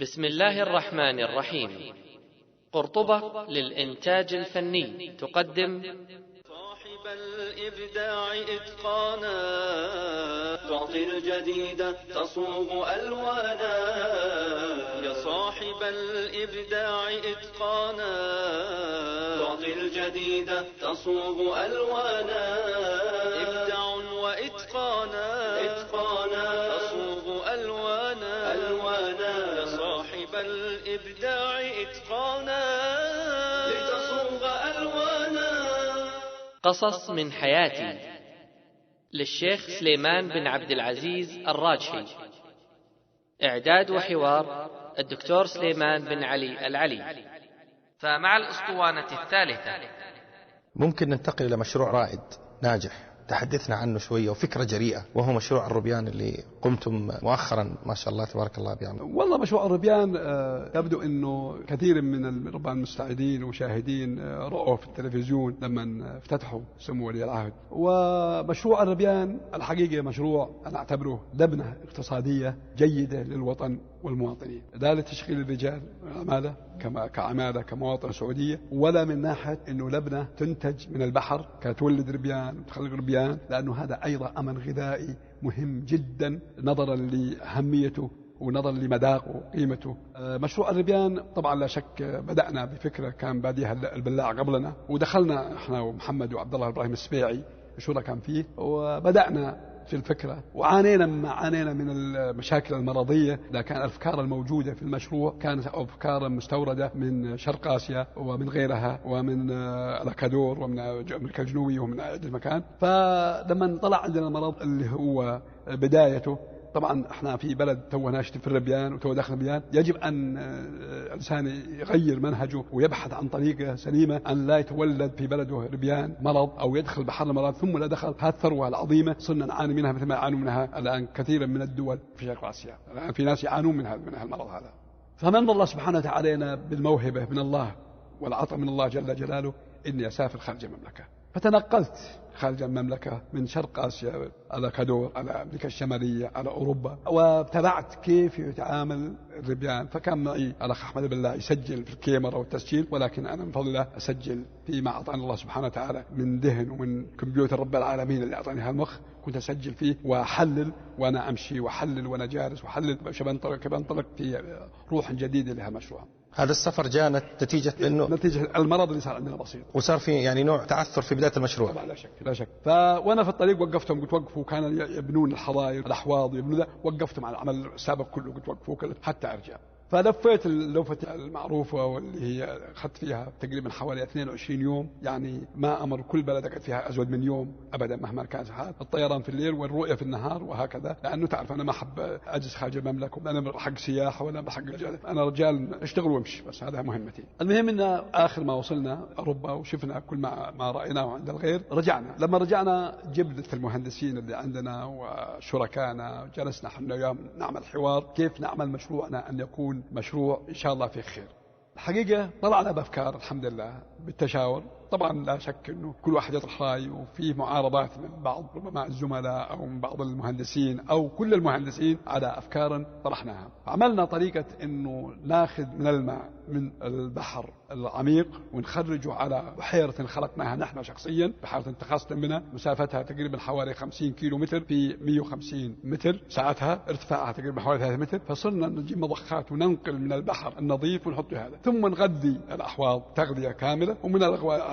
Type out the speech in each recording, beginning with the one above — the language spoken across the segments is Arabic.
بسم الله الرحمن الرحيم. قرطبة للإنتاج الفني تقدم صاحب الإبداع إتقانا، تعطي الجديد تصوب ألوانا. يا صاحب الإبداع إتقانا، تعطي الجديد تصوب ألوانا. إبداع وإتقانا، إتقانا تصوب ألوانا، ألوانا. يا صاحب الإبداع إتقانا، لتصوب ألوانا. قصص من حياتي للشيخ سليمان بن عبد العزيز الراجحي. إعداد وحوار الدكتور سليمان بن علي العلي. فمع الأسطوانة الثالثة ممكن ننتقل إلى مشروع رائد ناجح تحدثنا عنه شوية، وفكرة جريئة، وهو مشروع الروبيان اللي قمتم مؤخرا ما شاء الله تبارك الله بيعمل. والله مشروع الروبيان يبدو أنه كثير من الربان المستعدين ومشاهدين رأوا في التلفزيون لما افتتحوا سمو ولي العهد. ومشروع الروبيان الحقيقة مشروع أنا أعتبره لبنة اقتصادية جيدة للوطن والمواطنين، لا لتشغيل الرجال عمالة كعمالة كمواطنة سعودية، ولا من ناحية أنه لبنة تنتج من البحر كتولد ربيان وتخلق ربيان، لأنه هذا أيضا أمن غذائي مهم جدا نظرا لأهميته ونظرا لمذاقه وقيمته. مشروع الربيان طبعا لا شك بدأنا بفكرة كان باديها البلاع قبلنا، ودخلنا احنا ومحمد وعبد الله إبراهيم السبيعي شو كان فيه، وبدأنا في الفكرة وعانينا من المشاكل المرضية، لكن الأفكار الموجودة في المشروع كانت أفكار مستوردة من شرق آسيا ومن غيرها، ومن الأكادور ومن أمريكا الجنوبية ومن عدة مكان. فلما طلع عندنا المرض اللي هو بدايته، طبعا احنا في بلد تو ناشط في الربيان وتو داخل الربيان، يجب ان الانسان يغير منهجه ويبحث عن طريقه سليمه ان لا يتولد في بلده ربيان مرض او يدخل بحر المرض ثم لا دخل. هذه الثروه العظيمه صرنا نعاني منها مثل ما يعانوا منها الان كثيرا من الدول في شرق اسيا. الان في ناس يعانون من المرض هذا. فمن الله سبحانه وتعالى علينا بالموهبه من الله والعطاء من الله جل جلاله اني اسافر خارج المملكه. فتنقلت خارج المملكة من شرق آسيا على كادور، على أمريكا الشمالية، على أوروبا، وتابعت كيف يتعامل الربيان. فكان معي الأخ أحمد بالله يسجل في الكاميرا والتسجيل، ولكن أنا من فضل الله أسجل فيما أعطاني الله سبحانه وتعالى من ذهن ومن كمبيوتر رب العالمين اللي أعطاني هالمخ. كنت أسجل فيه وأحلل وأنا أمشي وأحلل وأنا جالس وأحلل بنطلق في روح جديدة لها مشروع. هذا السفر جاء نتيجة المرض اللي صار عندنا بسيط، وصار في يعني نوع تعثر في بداية المشروع. طبعا لا شك. وأنا في الطريق وقفتهم، قلت وقفوا، كانوا يبنون الحظاير الأحواض يبنون، وقفتهم على العمل السابق كله، قلت وقفوا حتى أرجع. فلفيت اللوفة المعروفة واللي هي أخذت فيها تقريبا حوالي 22 يوم، يعني ما أمر كل بلد أقعد فيها أزود من يوم أبدا مهما كان حال. الطيران في الليل والرؤية في النهار وهكذا، لأنه تعرف أنا ما أحب أجلس خارج المملكة، أنا حق سياحة ولا حق رجال، أنا رجال أشتغل وامشي بس، هذا مهمتي. المهم إن آخر ما وصلنا أوروبا وشفنا كل ما رأيناه عند الغير، رجعنا. لما رجعنا جبت المهندسين اللي عندنا وشركائنا، جلسنا حنا وياهم نعمل حوار كيف نعمل مشروعنا أن يكون مشروع إن شاء الله في خير. الحقيقة طلعنا بأفكار الحمد لله بالتشاور. طبعا لا شك أنه كل واحد يطرح رأي، وفيه معارضات من بعض ربما الزملاء أو من بعض المهندسين أو كل المهندسين على أفكار طرحناها. عملنا طريقة أنه ناخذ من الماء من البحر العميق ونخرجه على بحيرة خلقناها نحن شخصيا، بحيرة تخصصنا منها، مسافتها تقريبا حوالي 50 كيلو متر في 150 متر ساعتها، ارتفاعها تقريبا حوالي 3 متر. فصرنا نجيب مضخات وننقل من البحر النظيف ونحط هذا، ثم نغذي الأحواض تغذية كاملة، ومن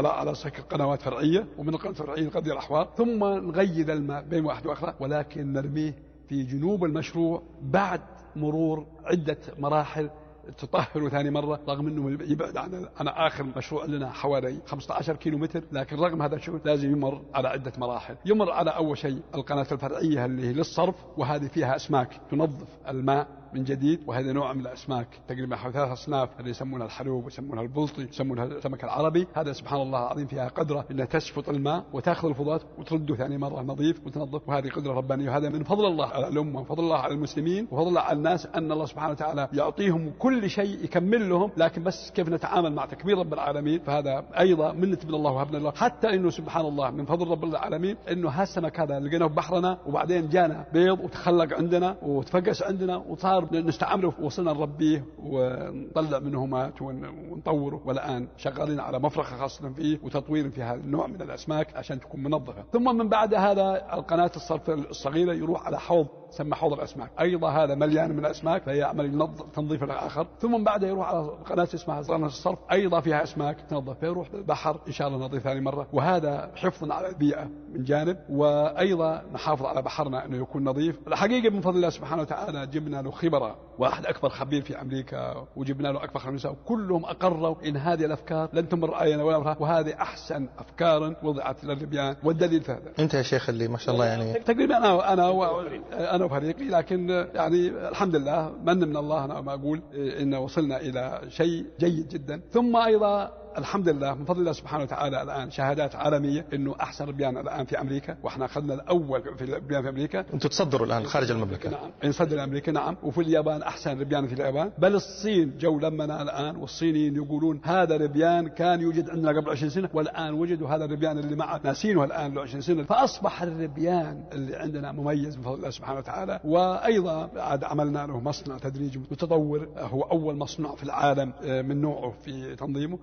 على شكل قنوات فرعية، ومن القنوات الفرعية نغذي الأحواض، ثم نغيد الماء بين واحد وآخر، ولكن نرميه في جنوب المشروع بعد مرور عدة مراحل تطهر ثاني مرة، رغم أنه يبعد عن آخر مشروع لنا حوالي 15 كيلو متر، لكن رغم هذا الشيء لازم يمر على عدة مراحل. يمر على أول شيء القناة الفرعية اللي هي للصرف، وهذه فيها أسماك تنظف الماء من جديد، وهذا نوع من الأسماك تقريبا حوالي 3 أصناف اللي يسمونها الحلوب ويسمونها البلطي ويسمونها السمك العربي. هذا سبحان الله العظيم فيها قدرة أنها تشفط الماء وتأخذ الفضلات وترده ثاني مرة نظيف وتنظف، وهذه قدرة ربانية. وهذا من فضل الله على الأمة وفضل الله على المسلمين وفضل الله على الناس، أن الله سبحانه وتعالى يعطيهم كل شيء يكمل لهم، لكن بس كيف نتعامل مع تكبير رب العالمين. فهذا أيضا منة من الله وهبنا الله، حتى إنه سبحان الله من فضل رب العالمين إنه هالسمك هذا لقيناه ببحرنا، وبعدين جانا بيض وتخلق عندنا وتفقس عندنا وصار صار نستعمله وصلنا نربيه ونطلع منه مات ونطوره، والآن شغالين على مفرخة خاصة فيه وتطوير في هذا النوع من الأسماك عشان تكون منظفة. ثم من بعد هذا القناة الصرف الصغيرة يروح على حوض سمى حوض الأسماك، أيضا هذا مليان من الأسماك فيعمل تنظيف الآخر. ثم من بعد يروح على قناة اسمها قناة الصرف أيضا فيها أسماك تنظف، فيروح البحر إن شاء الله نضيف ثاني مرة. وهذا حفظا على البيئة من جانب، وأيضا نحافظ على بحرنا أنه يكون نظيف. الحقيقة من فضل الله سبحانه وتعالى جبنا له خبراء، واحد أكبر خبير في أمريكا وجبنا له أكبر خبير، كلهم أقروا إن هذه الأفكار لن تمر علينا ولا مرة، وهذه أحسن أفكار وضعت للربيان. والدليل هذا أنت يا شيخ اللي ما شاء الله يعني تقريبا أنا وفريقي، لكن يعني الحمد لله من الله. أنا ما أقول إن وصلنا إلى شيء جيد جدا. ثم أيضا الحمد لله من فضل الله سبحانه وتعالى الآن شهادات عالمية إنه أحسن ربيان الآن في أمريكا، وإحنا أخذنا الأول في الربيان في أمريكا. أنتم تصدروا الآن خارج المملكة؟ نعم نصدر أمريكا، نعم. وفي اليابان أحسن ربيان في اليابان، بل الصين جو لمنا الآن، والصينيين يقولون هذا ربيان كان يوجد عندنا قبل 20 سنة والآن وجدوا هذا الربيان اللي معه ناسينه الآن له 20 سنة، فأصبح الربيان اللي عندنا مميز من فضل الله سبحانه وتعالى. وأيضا عاد عملنا له مصنع تدريجي متطور، هو أول مصنع في العالم من نوعه في تنظيمه.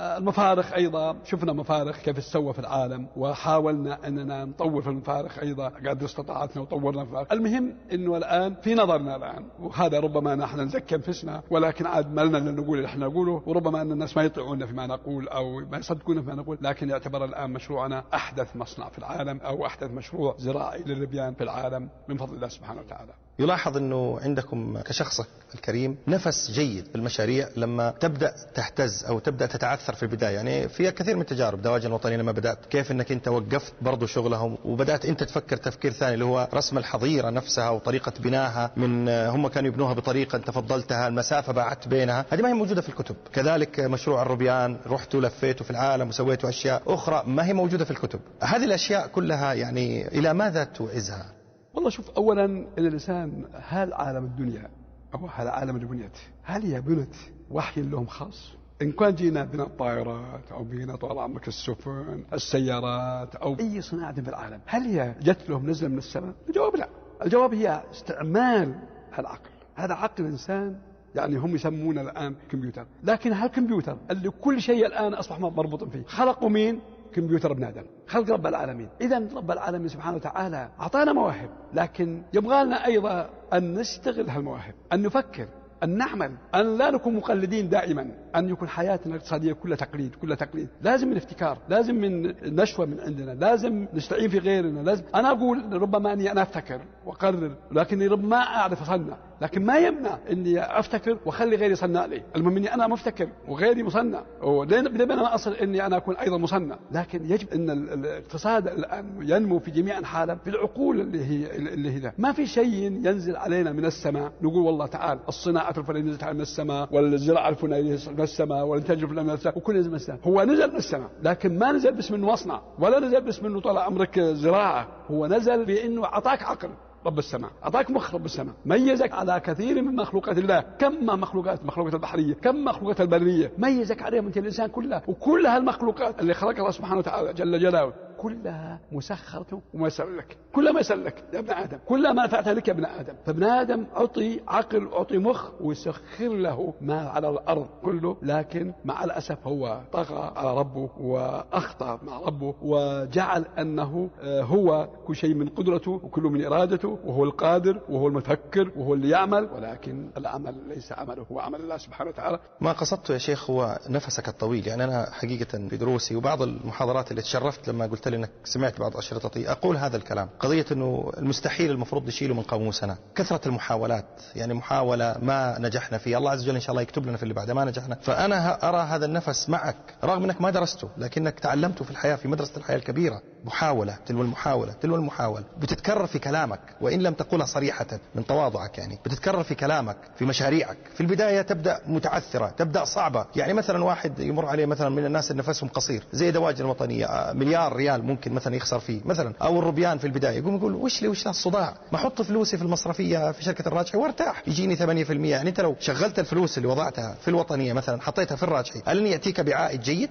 المفارخ أيضا شفنا مفارخ كيف تسوى في العالم، وحاولنا أننا نطور في المفارخ أيضا قدر استطاعتنا وطورنا المفارخ. المهم أنه الآن في نظرنا الآن، وهذا ربما نحن نزكي أنفسنا، ولكن عاد مالنا أن نقول اللي احنا نقوله، وربما أن الناس ما يطيعونا فيما نقول أو ما يصدقونا فيما نقول، لكن يعتبر الآن مشروعنا أحدث مصنع في العالم أو أحدث مشروع زراعي للربيان في العالم من فضل الله سبحانه وتعالى. يلاحظ أنه عندكم كشخصك الكريم نفس جيد في المشاريع لما تبدأ تهتز أو تبدأ تتعثر في البداية. يعني في كثير من التجارب دواجن الوطنية لما بدأت كيف أنك أنت وقفت برضو شغلهم وبدأت أنت تفكر تفكير ثاني اللي هو رسم الحظيرة نفسها وطريقة بناها، من هم كانوا يبنوها بطريقة أنت فضلتها، المسافة بعدت بينها، هذه ما هي موجودة في الكتب. كذلك مشروع الربيان رحتوا لفيتوا في العالم وسويتوا أشياء أخرى ما هي موجودة في الكتب. هذه الأشياء كلها يعني إلى ماذا توعزها؟ والله شوف، أولا إن الإنسان هل عالم الدنيا أو هل عالم البنية هل هي بنت وحي لهم خاص؟ إن كان جينا بناء الطائرات أو بينا طال عمرك السفن السيارات أو أي صناعة في العالم هل هي جت لهم نزلة من السماء؟ الجواب لا. الجواب هي استعمال العقل. هذا عقل الإنسان، يعني هم يسمونه الآن كمبيوتر، لكن هالكمبيوتر اللي كل شيء الآن أصبح مربوط فيه خلقوا مين؟ كمبيوتر ابن آدم، خلق رب العالمين. إذا رب العالمين سبحانه وتعالى أعطانا مواهب، لكن يبغى لنا أيضا أن نستغل هالمواهب، أن نفكر، أن نعمل، أن لا نكون مقلدين دائما، أن يكون حياتنا الاقتصادية كلها تقليد كلها تقليد. لازم من افتكار، لازم من نشوة من عندنا، لازم نستعين في غيرنا. لازم أنا أقول ربما أني أنا أفتكر وأقرر، لكني ربما ما أعرف أصنع، لكن ما يمنع أني أفتكر وأخلي غيري يصنع لي. المهم أني أنا مفتكر وغيري مصنع، ولين أنا أصل أني أنا أكون أيضا مصنع. لكن يجب أن الاقتصاد الآن ينمو في جميع العالم في العقول اللي هي ما في شيء ينزل علينا من السماء نقول والله تعال الصناعة الفلانية نزلت من السماء، والزراعة الفلانية من السماء، والإنتاج الفلاني من السماء، وكل نزل من السماء. هو نزل من السماء، لكن ما نزل باسم إنه مصنع، ولا نزل باسم إنه طال عمرك زراعة. هو نزل بأنه أعطاك عقل رب السماء، أعطاك مخ رب السماء، ميزك على كثير من مخلوقات الله. كم مخلوقات البحرية، كم مخلوقات البرية، ميزك عليهم أنت الإنسان كلها. وكل هالمخلوقات اللي خلقها الله سبحانه وتعالى جل جلاله كلها مسخرة وميسر لك، كلها ميسر لك يا ابن آدم، كلها ما نفعتها لك يا ابن آدم. فابن آدم أعطي عقل وأعطي مخ ويسخر له ما على الأرض كله، لكن مع الأسف هو طغى على ربه وأخطأ مع ربه وجعل أنه هو كل شيء من قدرته وكل من إرادته، وهو القادر وهو المفكر وهو اللي يعمل، ولكن العمل ليس عمله، هو عمل الله سبحانه وتعالى. ما قصدته يا شيخ هو نفسك الطويل. يعني أنا حقيقة في دروسي وبعض المحاضرات اللي تشرفت لما قلت لي أنك سمعت بعض أشرطتي أقول هذا الكلام، قضية أنه المستحيل المفروض نشيله من قاموسنا. كثرة المحاولات، يعني محاولة ما نجحنا فيها، الله عز وجل إن شاء الله يكتب لنا في اللي بعد ما نجحنا. فأنا أرى هذا النفس معك رغم أنك ما درسته، لكنك تعلمته في الحياة في مدرسة الحياة الكبيرة. محاولة تلو المحاولة تلو المحاولة، بتتكرر في كلامك وإن لم تقولها صريحة من تواضعك، يعني بتتكرر في كلامك في مشاريعك. في البداية تبدأ متعثرة، تبدأ صعبة. يعني مثلا واحد يمر عليه مثلا من الناس اللي نفسهم قصير زي دواجن الوطنية، مليار ريال ممكن مثلا يخسر فيه مثلا، أو الربيان في البداية يقول وش لي الصداع، ما أحط فلوسي في المصرفية في شركة الراجحي وارتاح يجيني 8%. يعني أنت لو شغلت الفلوس اللي وضعتها في الوطنية مثلا حطيتها في الراجحي، هل يأتيك بعائد جيد؟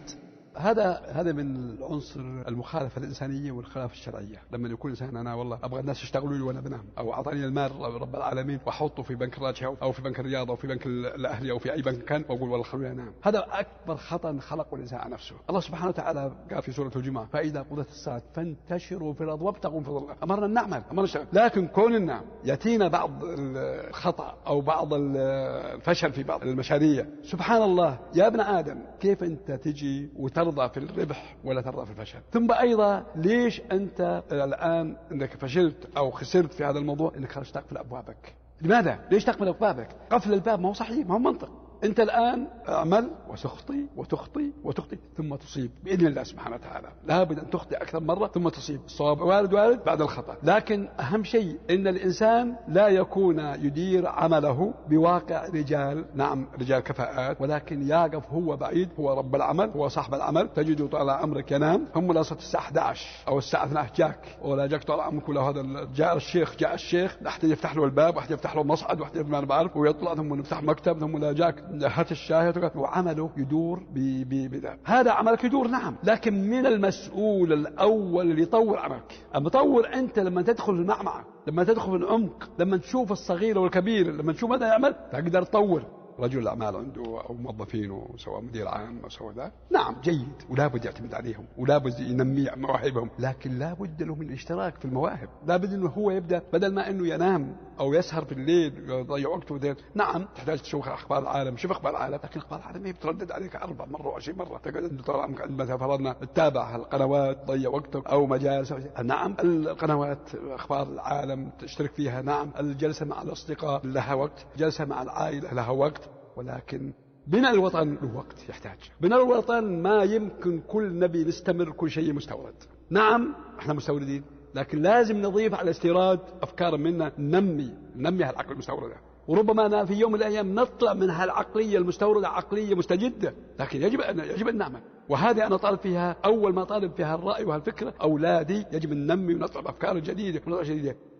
هذا من العنصر المخالفة الإنسانية والخلافة الشرعية. لما يكون إنسان أنا والله أبغى الناس يشتغلوا لي وأنا بنام، أو أعطاني المال رب العالمين وأحطه في بنك الراجحة أو في بنك الرياض أو في بنك الأهلي أو في أي بنك كان، وأقول والله خلوني أنام. هذا أكبر خطأ خلقه الإنسان على نفسه. الله سبحانه وتعالى قال في سورة الجمعة: فإذا قضت الصلاة فانتشروا في الأرض وابتغوا من فضل الله. أمرنا نعمل، أمرنا نشتغل. لكن كوننا يأتينا بعض الخطأ أو بعض الفشل في بعض المشاريع، سبحان الله يا ابن آدم، كيف أنت تجي وترضى في الربح ولا ترضى في الفشل؟ ثم أيضا ليش أنت الآن أنك فشلت أو خسرت في هذا الموضوع أنك خرجت تقفل أبوابك؟ لماذا؟ ليش تقفل أبوابك؟ قفل الباب ما هو صحيح، ما هو منطق. أنت الآن أعمل وتخطي وتخطي وتخطي ثم تصيب بإذن الله سبحانه وتعالى. لابد أن تخطي أكثر مرة ثم تصيب. الصواب وارد بعد الخطأ. لكن أهم شيء أن الإنسان لا يكون يدير عمله بواقع رجال، نعم رجال كفاءات، ولكن يقف هو بعيد، هو رب العمل، هو صاحب العمل. تجده طال عمرك ينام، هم لا صوت الساعة 11 أو الساعة 12 جاك، ولا جاك طال عمرك ولا هذا جاء الشيخ واحد يفتح له الباب واحد يفتح له مصعد واحد ما أنا بعرف، ويطلع ثم يفتح مكتب ثم لا جاك هات الشاي وعمله يدور بذا. هذا عملك يدور نعم، لكن من المسؤول الأول اللي يطور عملك. المطور أنت لما تدخل في المعمعة، لما تدخل في العمق، لما تشوف الصغير والكبير، لما تشوف ماذا يعمل تقدر تطور. رجل الأعمال عنده أو موظفين سواء مدير عام أو سواء ذا، نعم جيد ولا بد يعتمد عليهم ولا بد ينمي مواهبهم، لكن لا بد له من الاشتراك في المواهب. لا بد إنه هو يبدأ بدل ما إنه ينام أو يسهر في الليل يضيع وقته ذا. نعم تحتاج تشوف أخبار العالم، شوف أخبار العالم، لكن أخبار العالم هي بتردد عليك 4 مرة و20 مرة. تقعد أنت طالع مثلا فرضنا تتابع القنوات تضيع وقتك أو مجالس. نعم القنوات أخبار العالم تشترك فيها، نعم الجلسة مع الأصدقاء لها وقت، جلسة مع العائلة لها وقت، ولكن بناء الوطن له وقت يحتاج. بناء الوطن ما يمكن كل نبي نستمر كل شيء مستورد. نعم احنا مستوردين، لكن لازم نضيف على الاستيراد أفكار منا، ننمي هالعقل المستوردة، وربما في يوم من الأيام نطلع من هالعقلية المستوردة عقلية مستجدة، لكن يجب أن نعمل. وهذه أنا طالب فيها، أول ما طالب فيها الرأي وهالفكرة أولادي يجب أن ننمي ونطلع بأفكار جديدة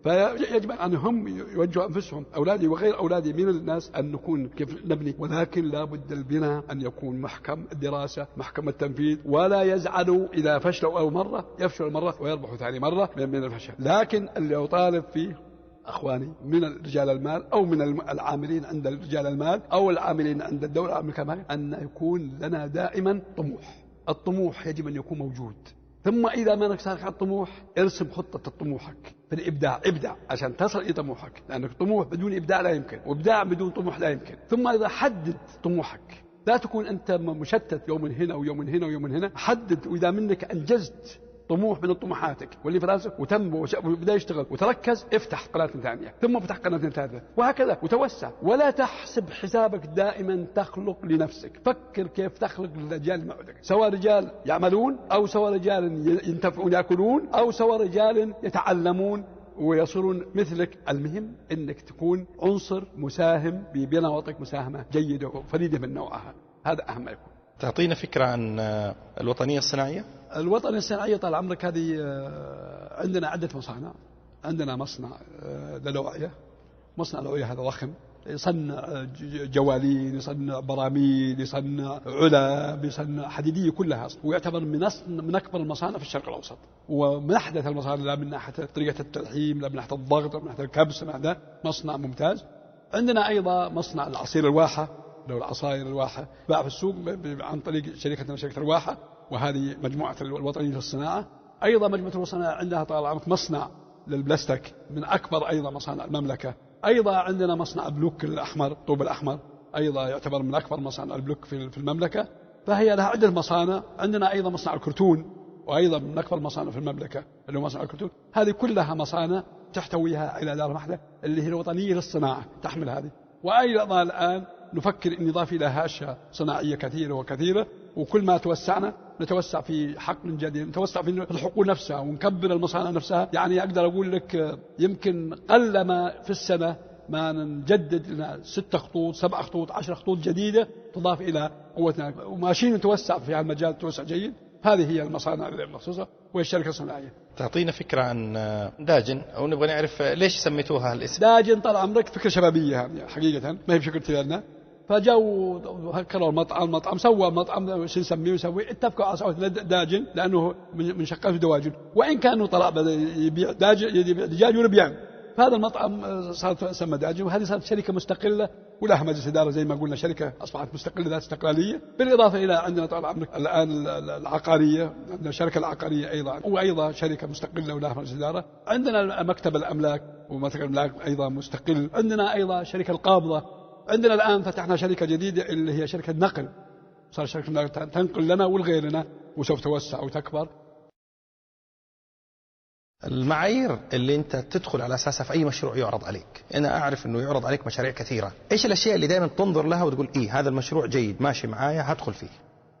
فيجب أن هم يوجهوا أنفسهم، أولادي وغير أولادي من الناس، أن نكون كيف نبني. ولكن لا بد البناء أن يكون محكم الدراسة، محكم التنفيذ، ولا يزعلوا إذا فشلوا أول مرة، يفشلوا مرة ويربحوا ثاني مرة من الفشل. لكن اللي يطالب فيه أخواني من رجال المال أو من العاملين عند رجال المال أو العاملين عند الدولة العامة كمان، أن يكون لنا دائما طموح. الطموح يجب أن يكون موجود. ثم إذا ما نكسرك على الطموح، ارسم خطة طموحك في الإبداع، ابدع عشان تصل إلى طموحك، لأنك طموح بدون إبداع لا يمكن، وإبداع بدون طموح لا يمكن. ثم إذا حدد طموحك، لا تكون أنت مشتت يوم من هنا ويوم من هنا ويوم من هنا، حدد. وإذا منك أنجزت طموح من طموحاتك واللي في راسك وتم وبدأ يشتغل وتركز، افتح قناة ثانية ثم افتح قناة ثالثة وهكذا وتوسع. ولا تحسب حسابك دائما تخلق لنفسك، فكر كيف تخلق للرجال معك، سواء رجال يعملون أو سواء رجال ينتفعون يأكلون أو سواء رجال يتعلمون ويصيرون مثلك. المهم أنك تكون عنصر مساهم ببناء وطنك مساهمة جيدة وفريدة من نوعها، هذا أهم ما يكون. تعطينا فكرة عن الوطنية الصناعية؟ الوطنية الصناعية طال عمرك هذه عندنا عدة مصانع. عندنا مصنع للأوعية، مصنع الأوعية هذا ضخم، يصنع جوالين، يصنع براميل، يصنع علب، يصنع حديدية كلها، ويعتبر من أكبر المصانع في الشرق الأوسط، ومن أحدث المصانع، لا من ناحية طريقة التلحيم، لا من ناحية الضغط، لا من ناحية الكبس، هذا مصنع ممتاز. عندنا أيضا مصنع العصير الواحة، لو العصائر الواحة باع في السوق عن طريق شركة الواحة، وهذه مجموعة الوطنية للصناعة. أيضا مجموعة الصناعة عندها طال عمرك مصنع للبلاستيك من أكبر أيضا مصانع المملكة. أيضا عندنا مصنع بلوك الأحمر، الطوب الأحمر، أيضا يعتبر من أكبر مصانع البلوك في المملكة، فهي لها عدة مصانع. عندنا أيضا مصنع الكرتون، وأيضا من أكبر مصانع في المملكة اللي هو مصنع الكرتون. هذه كلها مصانع تحتويها إلى دار واحدة اللي هي الوطنية للصناعة تحمل هذه. وأيضا الآن نفكر أن نضاف إلى هاشة صناعية كثيرة وكثيرة، وكل ما توسعنا نتوسع في حقل جديد، نتوسع في الحقول نفسها ونكبر المصانع نفسها. يعني أقدر أقول لك يمكن قلما في السنة ما نجدد لنا 6 خطوط 7 خطوط 10 خطوط جديدة تضاف إلى قوتنا، وماشيين نتوسع في هالمجال توسع جيد. هذه هي المصانع المخصوصة وهي الشركة الصناعية. تعطينا فكرة عن داجن، أو نبغى نعرف ليش سميتوها الاسم؟ داجن طال عمرك فكرة شبابية، يعني حقيقة ما هي بشكل تيارنا. فجاءوا هكروا المطعم سوى مطعم شو نسميه وسوي، اتفقوا على سوى داجن لأنه من شقات دواجن، وإن كانوا طلع بدأ يبيع دجاج ولا بيعمل. فهذا المطعم صار سمى داجن، وهذه صارت شركة مستقلة ولها مجلس إدارة زي ما قلنا، شركة أصبحت مستقلة ذات استقلالية. بالإضافة إلى عندنا طبعا الآن العقارية، عندنا الشركة العقارية أيضا، وأيضا شركة مستقلة ولها مجلس إدارة. عندنا مكتب الأملاك ومكتب الأملاك أيضا مستقل. عندنا أيضا شركة القابضة. عندنا الآن فتحنا شركة جديدة اللي هي شركة نقل، صار شركة نقل تنقل لنا ولغيرنا وسوف توسع وتكبر. المعايير اللي انت تدخل على اساسها في اي مشروع يعرض عليك، انا اعرف انه يعرض عليك مشاريع كثيرة، ايش الاشياء اللي دائما تنظر لها وتقول ايه هذا المشروع جيد ماشي معايا هدخل فيه؟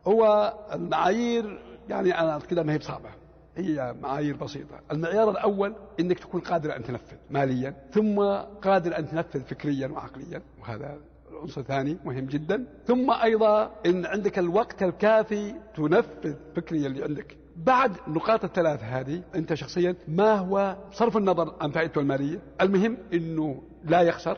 هو المعايير يعني انا كده ما هي بصعبة، هي معايير بسيطة. المعيار الأول إنك تكون قادر أن تنفذ ماليا، ثم قادر أن تنفذ فكريا وعقليا، وهذا العنصر الثاني مهم جدا. ثم أيضا إن عندك الوقت الكافي تنفذ فكريا اللي عندك. بعد النقاط الثلاث هذه أنت شخصيا ما هو صرف النظر عن فائدته المالية، المهم إنه لا يخسر،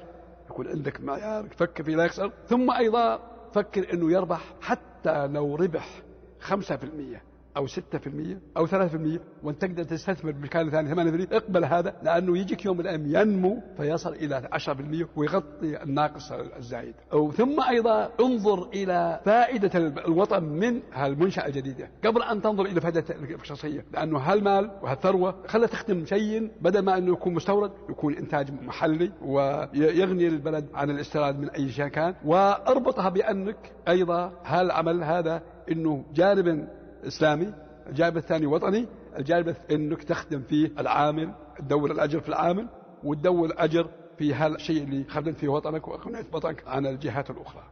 يكون عندك معيار تفكر فيه لا يخسر. ثم أيضا فكر إنه يربح، حتى لو ربح 5% أو 6% أو 3%، وأن تقدر تستثمر بمكان ثاني 8%، اقبل هذا، لأنه يجيك يوم من الأيام ينمو فيصل إلى 10% ويغطي الناقص الزايد. ثم أيضا انظر إلى فائدة الوطن من هالمنشأة الجديدة قبل أن تنظر إلى فائدة الشخصية، لأنه هالمال وهالثروة خلها تخدم شيء، بدل ما أنه يكون مستورد يكون إنتاج محلي ويغني البلد عن الاستيراد من أي شيء كان. واربطها بأنك أيضا هالعمل هذا أنه جانب إسلامي، الجانب الثاني وطني، الجانب أنك تخدم فيه العامل، تدور الأجر في العامل وتدور الأجر في هالشيء اللي خدمت فيه وطنك وأغنيت وطنك عن الجهات الأخرى.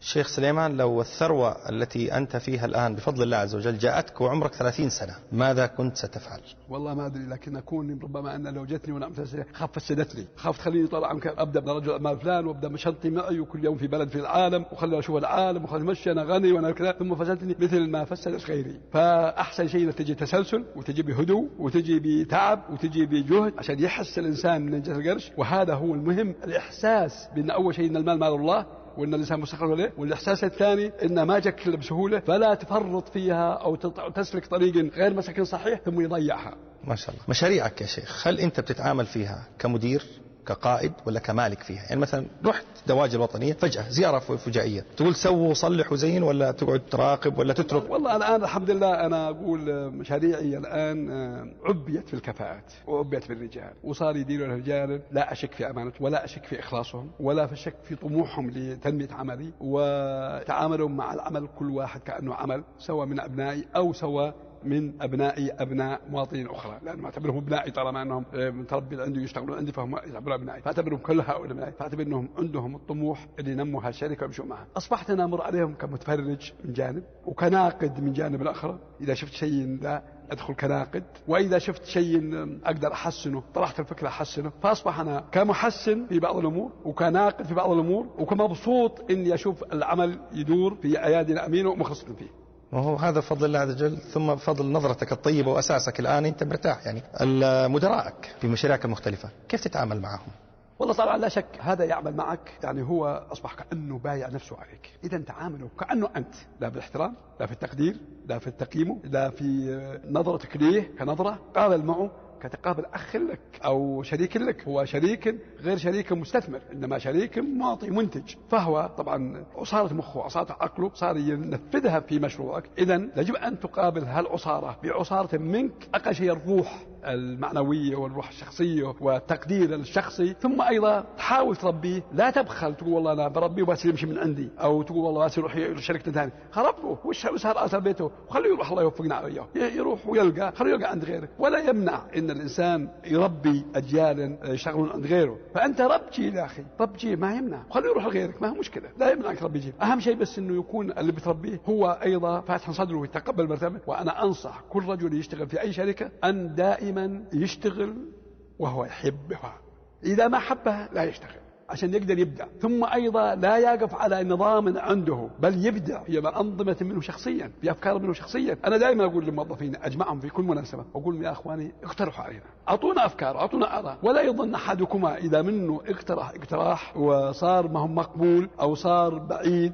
شيخ سليمان، لو الثروة التي أنت فيها الآن بفضل الله عز وجل جاءتك وعمرك 30 سنة ماذا كنت ستفعل؟ والله ما أدري، لكن أكون ربما أن لو جتني وأنا خاف فسدت لي، خاف تخليني طالع أبدأ برجل أعمال فلان وأبدأ مشنطي معي وكل يوم في بلد في العالم وخلي أشوف العالم وخلي مشي أنا غني وأنا كذا، ثم فسدتني مثل ما فسدت غيري. فأحسن شيء أن تجي تسلسل وتجي بهدوء وتجي بتعب وتجي بجهد عشان يحس الإنسان من جهة القرش، وهذا هو المهم، الإحساس بأن أول شيء أن المال مال الله وأن الإنسان مستقر عليه، والإحساس الثاني إن ما جاك إلا بسهولة، فلا تفرط فيها أو تسلك طريق غير مسلك صحيح ثم يضيعها. ما شاء الله. مشاريعك يا شيخ هل أنت بتتعامل فيها كمدير كقائد ولا كمالك فيها؟ يعني مثلا رحت دواجن الوطنية فجأة زيارة فجائية، تقول سووا وصلحوا زين ولا تقعد تراقب ولا تترك؟ والله الآن الحمد لله أنا أقول مشاريعي الآن عبيت في الكفاءات وعبيت بالرجال، وصار يديروا الرجال لا أشك في أمانته ولا أشك في إخلاصهم ولا في شك في طموحهم لتنمية عملي، وتعاملوا مع العمل كل واحد كأنه عمل، سواء من أبنائي أو سواء من أبنائي أبناء مواطنين أخرى، لأنه أعتبرهم أبنائي طالما أنهم متربين عندي يشتغلون عندي فهم يعتبرون أبنائي، فأعتبرهم كل هؤلاء أبنائي، فأعتبر أنهم عندهم الطموح اللي ينموا هالشركة ويمشوا معها. أصبحت أنا أمر عليهم كمتفرج من جانب وكناقد من جانب الآخر، إذا شفت شيء لا أدخل كناقد، وإذا شفت شيء أقدر أحسنه طرحت الفكرة أحسنه، فأصبح أنا كمحسن في بعض الأمور وكناقد في بعض الأمور وكمبسوط إني أشوف العمل يدور في أيادي أمينة ومخلص فيه. وهو هذا بفضل الله عز وجل، ثم بفضل نظرتك الطيبة وأساسك الآن أنت مرتاح. يعني مدراءك في مشاريعك المختلفة كيف تتعامل معهم؟ والله طبعا لا شك هذا يعمل معك، يعني هو أصبح كأنه بايع نفسه عليك، إذا تعامله كأنه أنت، لا بالاحترام لا في التقدير لا في تقييمه لا في نظرتك ليه كنظرة، قابل معه كتقابل أخ لك أو شريك لك، هو شريك غير شريك مستثمر، إنما شريك معطي منتج، فهو طبعا عصارة مخه عصارة عقله صار ينفذها في مشروعك، إذن يجب أن تقابل هالعصارة بعصارة منك، أقل شيء الروح المعنوية والروح الشخصية والتقدير الشخصي، ثم أيضا تحاول تربيه، لا تبخل تقول والله أنا بربيه وبس يمشي من عندي، أو تقول والله بس يروح شركة ثانية، خربه وش صار أثر بيته وخليه يروح الله يوفقنا عليه، يروح ويلقى خليه يلقى عند غيره، ولا يمنع إن الإنسان يربي أجيالا يشتغلون عند غيره، فأنت رب جيل يا أخي، رب جيل ما يمنع، خليه يروح لغيرك ما هو مشكلة، لا يمنعك ربي جيل، أهم شيء بس إنه يكون اللي بتربيه هو أيضا فاتح صدره ويتقبل مرتبه. وأنا أنصح كل رجل يشتغل في أي شركة أن دائما يشتغل وهو يحبها، إذا ما حبها لا يشتغل، عشان يقدر يبدع. ثم أيضا لا يقف على نظام عنده بل يبدع في أنظمة منه شخصيا، في أفكار منه شخصيا. أنا دائما أقول للموظفين أجمعهم في كل مناسبة، أقول يا أخواني اقترحوا علينا، أعطونا أفكار، أعطونا آراء، ولا يظن أحدكما إذا منه اقتراح وصار ما هو مقبول أو صار بعيد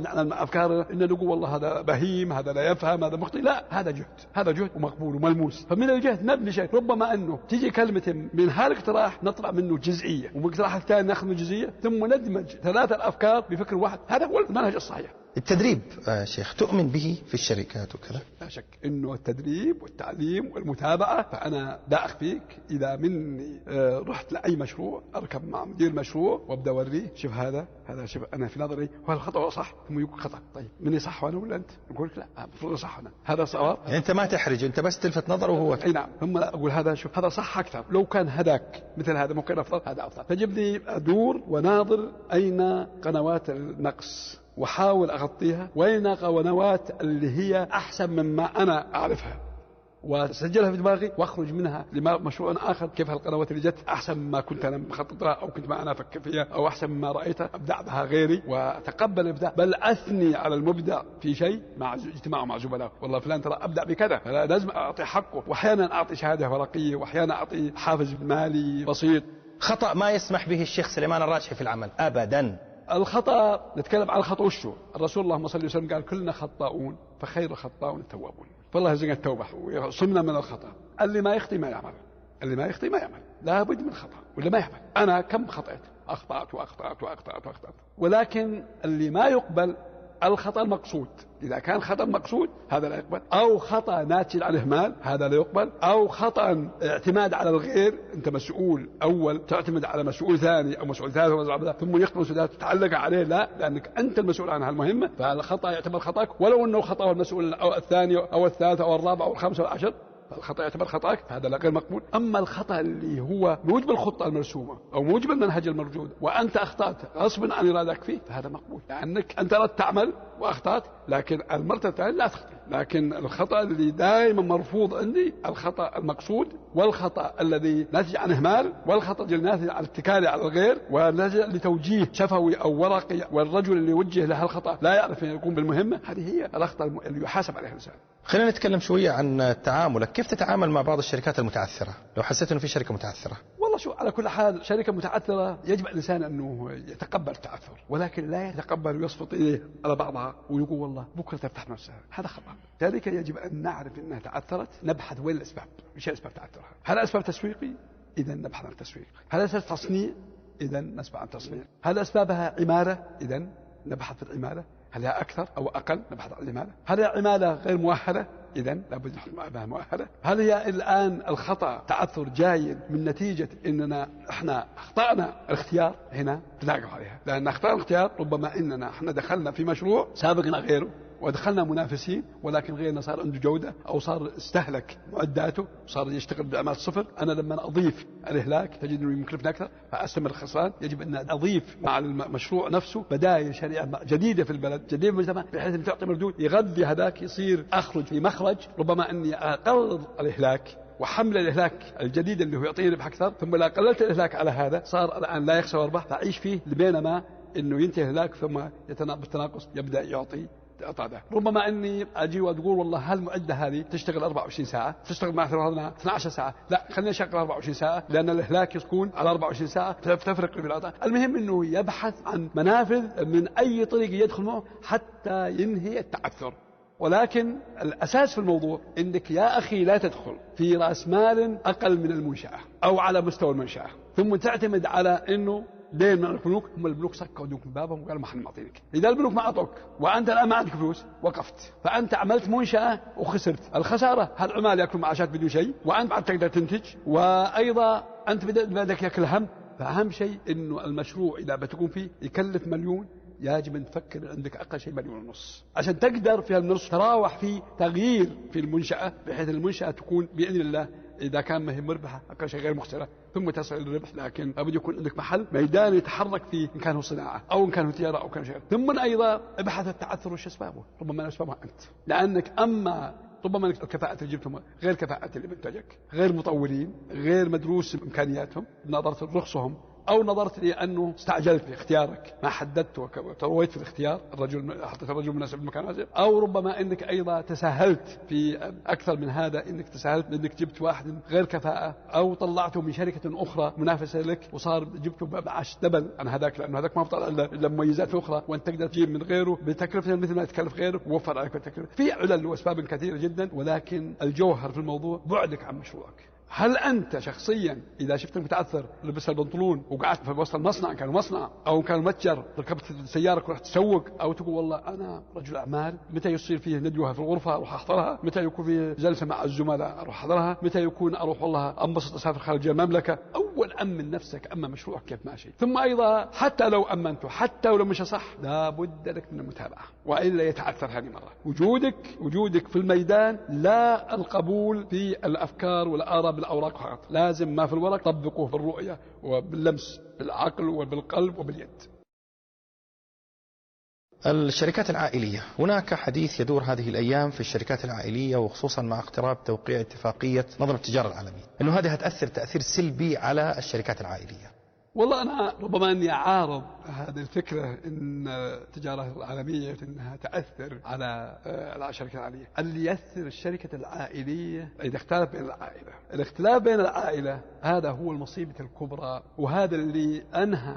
عن أفكارنا إن نقول والله هذا بهيم، هذا لا يفهم، هذا مخطئ. لا، هذا جهد ومقبول وملموس. فمن الجهد نبني شيء، ربما أنه تيجي كلمة من هذا الاقتراح نطلع منه جزئية، ومن الاقتراح الثاني ناخذ من جزئية، ثم ندمج 3 أفكار بفكر واحد. هذا هو المنهج الصحيح. التدريب شيخ تؤمن به في الشركات وكذا؟ لا شك انه التدريب والتعليم والمتابعه. فانا لا اخفيك اذا مني رحت لاي مشروع اركب مع مدير مشروع وابدا اوريه شوف هذا شوف انا في نظري هو الخطا ولا صح، ثم يقول خطا. طيب مني صح وانا ولا انت؟ يقول لك لا المفروض صح انا، هذا صواب. يعني انت ما تحرج، انت بس تلفت نظره وهو اي نعم. ثم اقول هذا شوف هذا صح اكثر، لو كان هذاك مثل هذا ممكن افضل، هذا افضل. تجبني ادور وناظر اين قنوات النقص وحاول أغطيها، وين قنوات اللي هي أحسن مما أنا أعرفها وسجلها في دماغي واخرج منها لمشروع آخر. كيف هالقنوات اللي جت أحسن مما كنت أنا مخططها أو كنت ما أنا أفكر فيها أو أحسن مما رأيتها، أبدع بها غيري وأتقبل الإبداع، بل أثني على المبدع في شيء مع اجتماع مع زملائه، والله فلان ترى أبدع بكذا، فلا لازم أعطي حقه. وأحيانا أعطي شهادة ورقية وأحيانا أعطي حافز مالي بسيط. خطأ ما يسمح به الشيخ سليمان الراجحي في العمل أبدا. الخطأ نتكلم عن الخطأ وشو؟ الرسول اللهم صل وسلم قال كلنا خطاؤون فخير الخطاؤون التوابون. فالله يرزقنا التوبة ويصمنا من الخطأ. اللي ما يخطي ما يعمل، لا بد من خطأ ولا ما يعمل. أنا كم خطأت، أخطأت ولكن اللي ما يقبل الخطأ المقصود. إذا كان خطأ مقصود هذا لا يقبل، أو خطأ ناتج عن إهمال هذا لا يقبل، أو خطأ اعتماد على الغير، أنت مسؤول أول تعتمد على مسؤول ثاني أو مسؤول ثالث ثم يخطأ مسؤوليات تتعلق عليه، لا، لأنك أنت المسؤول عن هالمهمة، فالخطأ يعتبر خطأك ولو أنه خطأ المسؤول أو الثاني أو الثالث أو الرابع أو الخامس أو العشر، فالخطأ يعتبر خطأك، هذا لا غير مقبول. أما الخطأ اللي هو موجب الخطة المرسومة أو موجب المنهج الموجود وأنت أخطأت غصبا عن إرادتك فيه فهذا مقبول، لأنك أنت أردت تعمل وأخطأت، لكن المرتبة الثانية لا تخطئ. لكن الخطأ اللي دائما مرفوض عندي الخطأ المقصود، والخطأ الذي ناتج عن إهمال، والخطأ الذي ناتج عن اتكال على الغير، وناتج لتوجيه شفوي أو ورقي، والرجل اللي يوجه له الخطأ لا يعرف أن يقوم بالمهمة. هذه هي الأخطاء اللي يحاسب عليها الإنسان. خلينا نتكلم شوية عن تعاملك، كيف تتعامل مع بعض الشركات المتعثرة لو حسيت أنه في شركة متعثرة؟ والله شو، على كل حال شركة متعثرة يجب الإنسان أنه يتقبل التعثر، ولكن لا يتقبل ويصفط إليه على بعضها ويقول والله بكرة تفتح نفسها، هذا خطأ. ذلك يجب أن نعرف أنها تعثرت، نبحث وين الأسباب، إيش أسباب تعثرها. هل أسباب تسويقي؟ إذا نبحث عن التسويق. هل أسباب تصنيع؟ إذا نسمع عن التصنيع. هل أسبابها عمالة؟ إذا نبحث في العمالة. هل هي أكثر أو أقل؟ نبحث عن العمالة. هل هي عمالة غير مؤهلة؟ إذا لابد نحكم بها مؤهلة. هل هي الآن الخطأ تعثر جاي من نتيجة إننا إحنا أخطأنا الاختيار؟ هنا نقف عليها، لأن أخطأنا الاختيار ربما إننا إحنا دخلنا في مشروع سابقنا غيره ودخلنا منافسين، ولكن غيرنا صار عنده جودة أو صار استهلك معداته وصار يشتغل بأعمال صفر. أنا لما أضيف الإهلاك تجد أنه يمكلفني أكثر فأستمر الخسران. يجب أن أضيف مع المشروع نفسه بدائل شريعة جديدة في البلد، جديدة في المجتمع، بحيث أن تعطي مردود يغذي هذاك، يصير أخرج في مخرج ربما أني أقلل الإهلاك وحمل الإهلاك الجديد اللي هو يعطيني ربح أكثر. ثم لا قللت الإهلاك على هذا صار الآن لا يخسر ربح، فأعيش فيه لبينما أنه ينتهي الإهلاك ثم بالتناقص يبدأ يعطي أطاده. ربما أني أجي وأقول والله هالمعدة هذه تشتغل 24 ساعة، تشتغل مع 12 ساعة، لا خلينا نشغل 24 ساعة لأن الإهلاك يكون على 24 ساعة تفرق في الأعطاء. المهم أنه يبحث عن منافذ من أي طريق يدخل معه حتى ينهي التعثر. ولكن الأساس في الموضوع أنك يا أخي لا تدخل في رأس مال أقل من المنشأة أو على مستوى المنشأة ثم تعتمد على أنه دين من البنوك، هم البنوك سكوا دوك بابهم وقالوا ما حنا معطينك. إذا البنوك ما أعطوك وأنت الآن ما عندك فلوس وقفت، فأنت عملت منشأة وخسرت. الخسارة هالعمال يأكلوا معاشات بدون شيء وأنت بعد تقدر تنتج، وأيضا أنت بدك يأكل هم. فأهم شيء إنه المشروع إذا بتكون فيه يكلف مليون يجب أن تفكر عندك أقل شيء 1.5 مليون عشان تقدر في النص تراوح في تغيير في المنشأة بحيث المنشأة تكون بإذن الله إذا كان ما هي مربحة أقل شيء غير مخسرة ثم تصل إلى الربح. لكن لابد يكون عندك محل ميدان يتحرك فيه إن كان هو صناعة أو إن كان هو تجارة أو كان شيء. ثم أيضا ابحث التعثر وش أسبابه، ربما أسبابها أنت، لأنك أما ربما الكفاءة اللي جبتهم غير كفاءة اللي منتجك، غير مطورين، غير مدروس إمكانياتهم بنظرة رخصهم أو نظرت لي أنه استعجلت في اختيارك ما حددت وترويت في الاختيار الرجل، حطيت الرجل مناسب في المكان المناسب، أو ربما أنك أيضا تساهلت في أكثر من هذا، أنك تساهلت بأنك جبت واحد غير كفاءة أو طلعته من شركة أخرى منافسة لك وصار جبته بمعاش دبل عن هذاك، لأنه هذاك ما بطلع إلا مميزات أخرى وأنت تقدر تجيب من غيره بتكلفة مثل ما تكلف غيره ووفر عليك التكلفة. في علل وأسباب كثيرة جدا، ولكن الجوهر في الموضوع بعدك عن مشروعك. هل أنت شخصيا إذا شفتك متعثر لبس البنطلون وقعدت في وسط المصنع، كان مصنع أو كان متجر، ركبت سيارك ورحت تسوق، أو تقول والله أنا رجل أعمال متى يصير فيه ندوة في الغرفة أروح أحضرها، متى يكون فيه جلسة مع الزملاء أروح أحضرها، متى يكون أروح والله أنبسط أسافر خارج المملكة. أول أمن نفسك، أما مشروعك كيف ماشي. ثم أيضا حتى لو أمنته، حتى ولو مش صح، لابد لك من المتابعة، وإلا يتعثر هذه مرة. وجودك في الميدان، لا القبول في الأفكار والآراء بالأوراق فقط، لازم ما في الورق طبقوه في الرؤية وباللمس، بالعقل وبالقلب وباليد. الشركات العائلية، هناك حديث يدور هذه الأيام في الشركات العائلية وخصوصا مع اقتراب توقيع اتفاقية منظمة التجارة العالمية، أنه هذه هتأثر تأثير سلبي على الشركات العائلية. والله أنا ربما أني أعارض هذه الفكرة أن التجارة العالمية أنها تأثر على الشركة العائلية. اللي يأثر الشركة العائلية إذا اختلف بين العائلة، الاختلاف بين العائلة هذا هو المصيبة الكبرى، وهذا اللي أنهى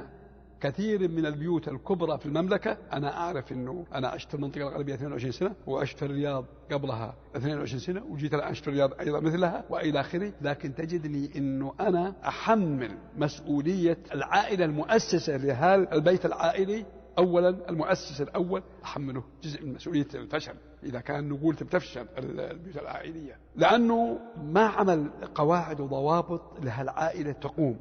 كثير من البيوت الكبرى في المملكة. أنا أعرف أنه أنا عشت في المنطقة الغربية 22 سنة، وعشت في الرياض قبلها 22 سنة، وجيت الآن عشت في الرياض أيضا مثلها وإلى آخره، لكن تجدني أنه أنا أحمل مسؤولية العائلة المؤسسة لهذا البيت العائلي. أولا المؤسس الأول أحمله جزء من مسؤولية الفشل إذا كان نقول تفشل البيوت العائلية، لأنه ما عمل قواعد وضوابط لها العائلة تقوم.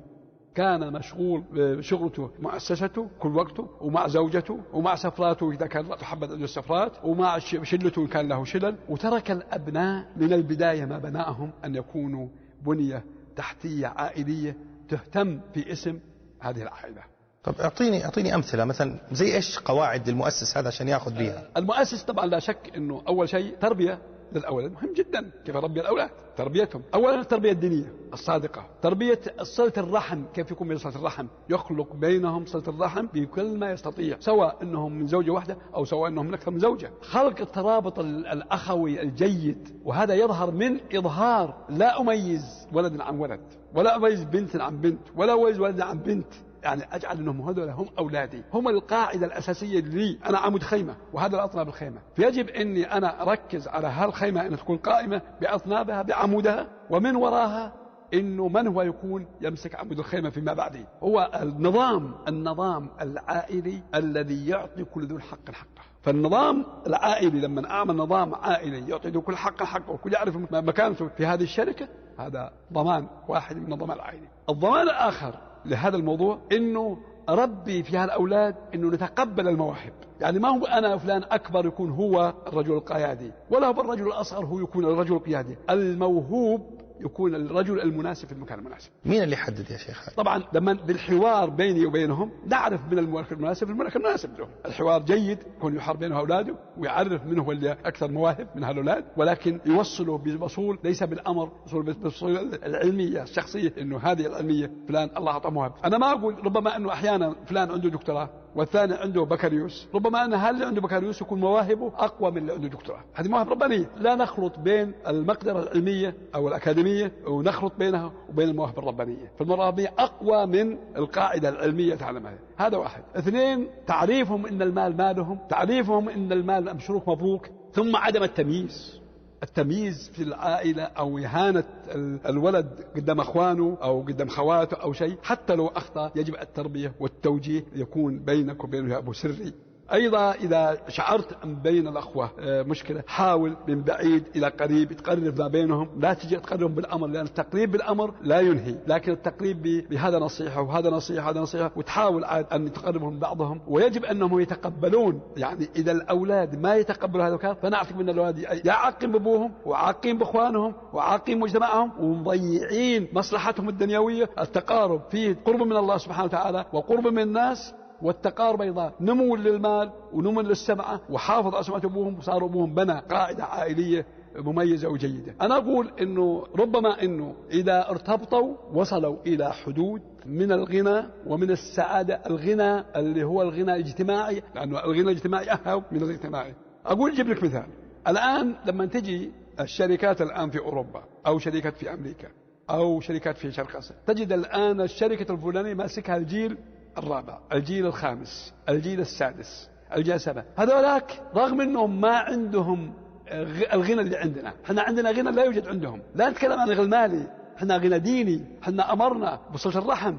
كان مشغول بشغلته مؤسسته كل وقته، ومع زوجته، ومع سفراته إذا كان تحبذ عنده السفرات، ومع شلته إن كان له شلل، وترك الأبناء من البداية ما بناهم أن يكونوا بنية تحتية عائلية تهتم في اسم هذه العائلة. طب أعطيني أمثلة، مثلا زي إيش قواعد المؤسس هذا عشان يأخذ بها؟ المؤسس طبعا لا شك أنه أول شيء تربية للأولاد مهم جدا. كيف أربي الأولاد؟ تربيتهم أولا التربية الدينية الصادقة، تربية صلة الرحم، كيف يكون بين صلة الرحم، يخلق بينهم صلة الرحم بكل ما يستطيع، سواء أنهم من زوجة واحدة أو سواء أنهم من أكثر من زوجة. خلق الترابط الأخوي الجيد، وهذا يظهر من إظهار لا أميز ولد عن ولد، ولا أميز بنت عن بنت، ولا أميز ولد عن بنت، يعني أجعل أنهم هذول هم أولادي، هم القاعدة الأساسية لي. أنا عمود خيمة وهذا الأطناب الخيمة، فيجب أني أنا أركز على هالخيمة أن تكون قائمة بأطنابها بعمودها، ومن وراها إنه من هو يكون يمسك عمود الخيمة فيما بعد. هو النظام العائلي الذي يعطي كل ذو الحق حقه. فالنظام العائلي لما أعمل نظام عائلي يعطي ذو كل حق حقه وكل يعرف مكانته في هذه الشركة، هذا ضمان واحد من الضمان العائلي. الضمان الآخر لهذا الموضوع إنه ربي في هالأولاد إنه نتقبل المواهب، يعني ما هو أنا فلان أكبر يكون هو الرجل القيادي، ولا هو الرجل الأصغر هو يكون الرجل القيادي. الموهوب يكون الرجل المناسب في المكان المناسب. مين اللي يحدد يا شيخ؟ طبعا لما بالحوار بيني وبينهم نعرف من المؤهل المناسب في المكان المناسب له. الحوار جيد يكون يحار بينه أولاده ويعرف من هو اللي أكثر مواهب من هالأولاد، ولكن يوصله بوصول ليس بالأمر، وصول بالوصول العلمية الشخصية، إنه هذه العلمية فلان الله أعطاه موهب. أنا ما أقول ربما أنه أحيانا فلان عنده دكتوراه والثاني عنده بكالوريوس، ربما أن هل اللي عنده بكالوريوس يكون مواهبه أقوى من اللي عنده دكتوراه، هذه مواهب ربانية. لا نخلط بين المقدرة العلمية أو الأكاديمية ونخلط بينها وبين المواهب الربانية، فالمواهب الربانية أقوى من القاعدة العلمية تعلمها. هذا واحد. اثنين، تعريفهم إن المال مالهم، تعريفهم إن المال مشروك مبروك. ثم عدم التمييز في العائلة أو إهانة الولد قدام أخوانه أو قدام خواته أو شيء، حتى لو أخطأ يجب التربية والتوجيه يكون بينك وبينه أبو سري. أيضا إذا شعرت أن بين الأخوة مشكلة، حاول من بعيد إلى قريب تقرب ما بينهم، لا تجي تقربهم بالأمر، لأن التقريب بالأمر لا ينهي، لكن التقريب بهذا نصيحة وهذا نصيحة وهذا نصيحة، وتحاول أن تقربهم بعضهم. ويجب أنهم يتقبلون، يعني إذا الأولاد ما يتقبلوا هذا الكلام فنعرف من الأولاد يعاقين بأبوهم وعاقين بإخوانهم وعاقين مجتمعهم ومضيعين مصلحتهم الدنيوية. التقارب فيه قرب من الله سبحانه وتعالى وقرب من الناس، والتقارب أيضا نمو للمال ونمو للسمعة، وحافظ على سمعة أبوهم، وصار أبوهم بنى قاعدة عائلية مميزة وجيدة. أنا أقول إنه ربما إنه إذا ارتبطوا وصلوا إلى حدود من الغنى ومن السعادة، الغنى اللي هو الغنى الاجتماعي، لأنه الغنى الاجتماعي أهم من الاجتماعي. أقول أجيب لك مثال. الآن لما تجي الشركات الآن في أوروبا أو شركات في أمريكا أو شركات في شرق آسيا، تجد الآن الشركة الفلانية ماسكها الجيل الرابع، الجيل الخامس، الجيل السادس، الجيل السابع. هذولاك رغم أنهم ما عندهم الغنى اللي عندنا، احنا عندنا غنى لا يوجد عندهم. لا نتكلم عن الغنى المالي، احنا غنى ديني، احنا امرنا بصلة الرحم.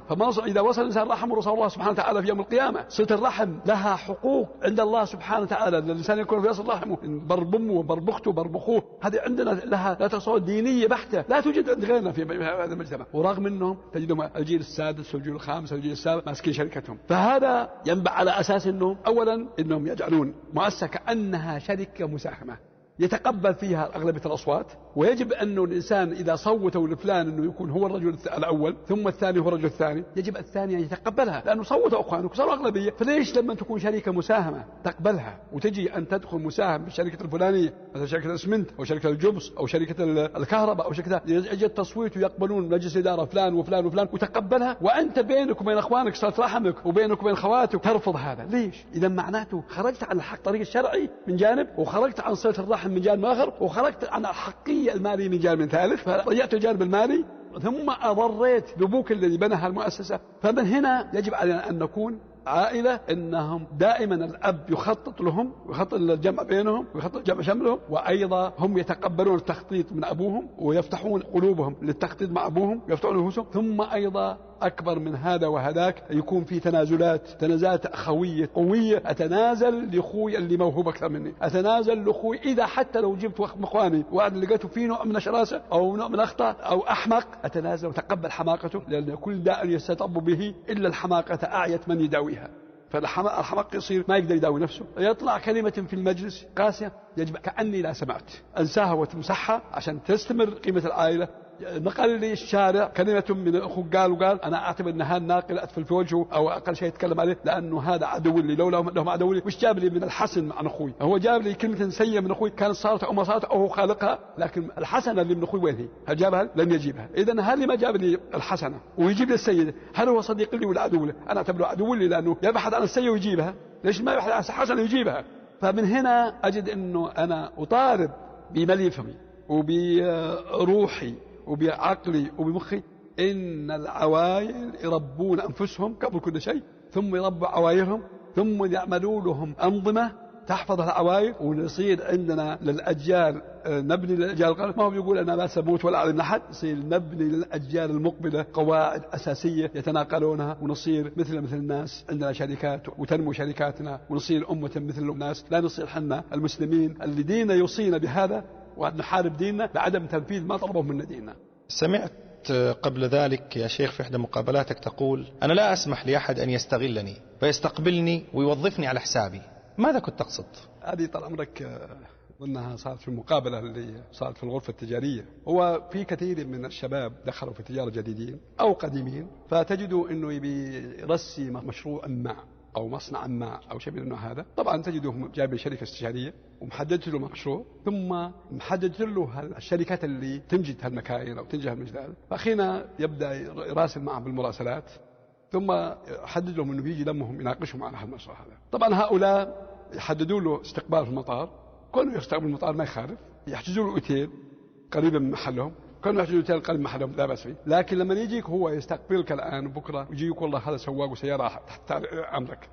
اذا وصل الانسان رحمه رسول الله سبحانه وتعالى في يوم القيامه. صلة الرحم لها حقوق عند الله سبحانه وتعالى، الانسان يكون يصل رحمه، بر بامه بر بخته بر بخوه، هذه عندنا لها لا تصور دينيه بحته، لا توجد عند غيرنا في هذا المجتمع. ورغم انهم تجدهم الجيل السادس والجيل الخامس والجيل السابع ماسكين شركتهم. فهذا ينبع على اساس انهم اولا انهم يجعلون مؤسسه كانها شركه مساهمه يتقبل فيها أغلبية الأصوات، ويجب أن الإنسان إذا صوتوا لفلان أنه يكون هو الرجل الأول ثم الثاني هو الرجل الثاني، يجب الثاني أن يتقبلها، لأنه صوتوا أخوانك صاروا أغلبية. فليش لما تكون شركة مساهمة تقبلها وتجي أن تدخل مساهم بالشركة الفلانية مثل شركة الإسمنت أو شركة الجبس أو شركة الكهرباء أو شركة، يجي التصويت ويقبلون مجلس إدارة فلان وفلان وفلان وتقبلها، وأنت بينك وبين أخوانك صلة رحمك وبينك وبين خواتك ترفض هذا. ليش؟ إذا معناته خرجت عن الحق طريق الشرعي من جانب، وخرجت عن صلة الرحم من جانب آخر، وخرجت عن الحقية المالية من جانب ثالث، فضيعت الجانب المالي ثم أضريت بأبوك الذي بنى المؤسسة. فمن هنا يجب علينا أن نكون عائلة إنهم دائما الأب يخطط لهم، يخطط للجمع بينهم ويخطط الجمع شملهم، وأيضا هم يتقبلون التخطيط من أبوهم ويفتحون قلوبهم للتخطيط مع أبوهم ويفتحون نفوسهم. ثم أيضا أكبر من هذا وهذاك يكون في تنازلات أخوية قوية، أتنازل لأخوي اللي موهوب أكثر مني، أتنازل لأخوي إذا حتى لو جبت أخواني وأنا لقيته فيه نوع من الشراسة أو نوع من الأخطاء أو أحمق، أتنازل وتقبل حماقته، لأن كل داء يستطب به إلا الحماقة أعيت من يداويها. فالحمق يصير ما يقدر يداوي نفسه، يطلع كلمة في المجلس قاسية يجب كأني لا سمعت، أنساها وتمسحها عشان تستمر قيمة العائلة. نقل لي الشارع كلمة من أخوه قال وقال، أنا أعتبر أن هذا الناقل أتفل في وجهه أو أقل شيء يتكلم عليه، لأنه هذا عدو لي، لولا لهم عدو لي. وش جاب لي من الحسن عن أخوي؟ هو جاب لي كلمة سيئة من أخوي كانت صارت أو ما صارت أو هو خالقها، لكن الحسنة اللي من أخوي وين هي؟ هل جابها؟ لم يجيبها. إذن هل اللي ما جاب لي الحسنة ويجيب لي السيئة هل هو صديق لي ولا عدو لي؟ أنا أعتبره عدو لي، لأنه يبحث عن السيئة ويجيبها. ليش ما يبحث عن الحسنة ويجيبها؟ فمن هنا أجد أنه أنا أطالب بملي فمي وبروحي وبعقلي وبمخي إن العوائل يربون أنفسهم قبل كل شيء، ثم يربوا عوائلهم، ثم يعملوا لهم أنظمة تحفظ العوائل، ونصير عندنا للأجيال نبني للأجيال القادمة. ما هو بيقول أنا ما سموت ولا أعلم أحد، نصير نبني للأجيال المقبلة قواعد أساسية يتناقلونها، ونصير مثل الناس، عندنا شركات وتنمو شركاتنا، ونصير أمة مثل الناس، لا نصير حنا المسلمين اللي ديننا يوصينا بهذا وأن نحارب ديننا بعدم تنفيذ ما طلبه من ديننا. سمعت قبل ذلك يا شيخ في إحدى مقابلاتك تقول أنا لا أسمح لأحد أن يستغلني فيستقبلني ويوظفني على حسابي. ماذا كنت تقصد؟ هذه طال عمرك ظنها صارت في المقابلة اللي صارت في الغرفة التجارية. هو في كثير من الشباب دخلوا في التجارة جديدين أو قديمين، فتجدوا أنه يبي يرسي مشروع ما أو مصنع ما أو شيء من النوع هذا. طبعا تجدهم جايب شركة استشارية ومحددت له مشروع، ثم محددت له الشركات اللي تنجد هالمكاين أو تنجد هالمجال، فأخينا يبدأ يراسل معهم بالمراسلات، ثم يحدد لهم أنه يجي لمهم يناقشهم على هالمشروع هذا. طبعا هؤلاء يحددوا له استقبال في المطار، كانوا يستقبل المطار ما يخالف، يحجزوا له أوتيل قريبا من محلهم، كانوا يحجزوا أوتيل قريب من محلهم لا بأس فيه. لكن لما يجيك هو يستقبلك الآن وبكرة يجيك والله هذا سواق سيارة تحت أمرك،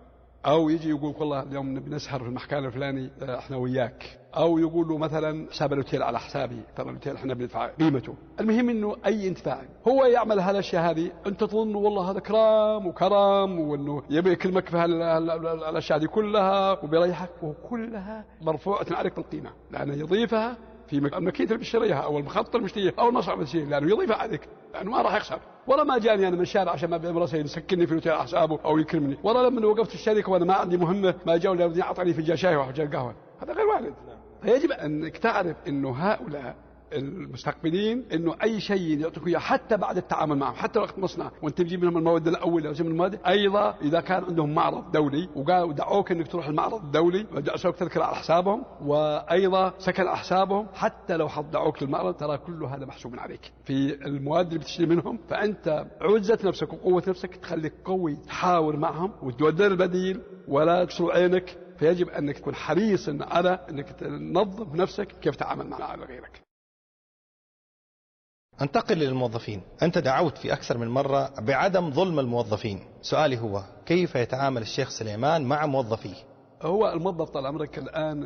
أو يجي يقول والله اليوم نبي نسهر في المحكمة الفلاني احنا وياك، أو يقول له مثلا حساب الأوتيل على حسابي، ترى الأوتيل احنا بندفع قيمته. المهم إنه أي انتفاع هو يعمل هالأشياء هذه، أنت تظن والله هذا كرام وكرم وإنه يبي يكلمك في هالأشياء دي كلها وبيريحك، وكلها مرفوعة عليك بالقيمة، لأنه يضيفها في الماكينة اللي بيشتريها أو المخطط المشتريه أو النصع المشتريه، لأنه يضيفها عليك، لأنه ما راح يخسر. ولا ما جاني أنا من الشارع عشان ما براسي يسكنني في الأوتيل على حسابه أو يكرمني، ولا لما وقفت الشركة وأنا ما عندي مهمة ما جاوا لي أعطاني فنجان شاي وفنجان قهوة، هذا غير وارد. فيجب أنك تعرف أنه هؤلاء المستقبلين إنه أي شيء يعطيك إياه حتى بعد التعامل معهم، حتى وقت مصنع وأنت تجيب منهم المواد الأولى أو من المواد، أيضا إذا كان عندهم معرض دولي وقالوا دعوك إنك تروح المعرض الدولي وجلسوك تذكر على حسابهم، وأيضا سكن على حسابهم، حتى لو دعوك للمعرض ترى كل هذا محسوب عليك في المواد اللي بتشتري منهم. فأنت عزة نفسك وقوة نفسك تخليك قوي تحاور معهم وتودر البديل ولا تكسر عينك. فيجب أنك تكون حريص على أنك تنظم نفسك كيف تتعامل مع غيرك. انتقل للموظفين. أنت دعوت في أكثر من مرة بعدم ظلم الموظفين. سؤالي هو كيف يتعامل الشيخ سليمان مع موظفيه؟ هو الموظف طال عمرك الآن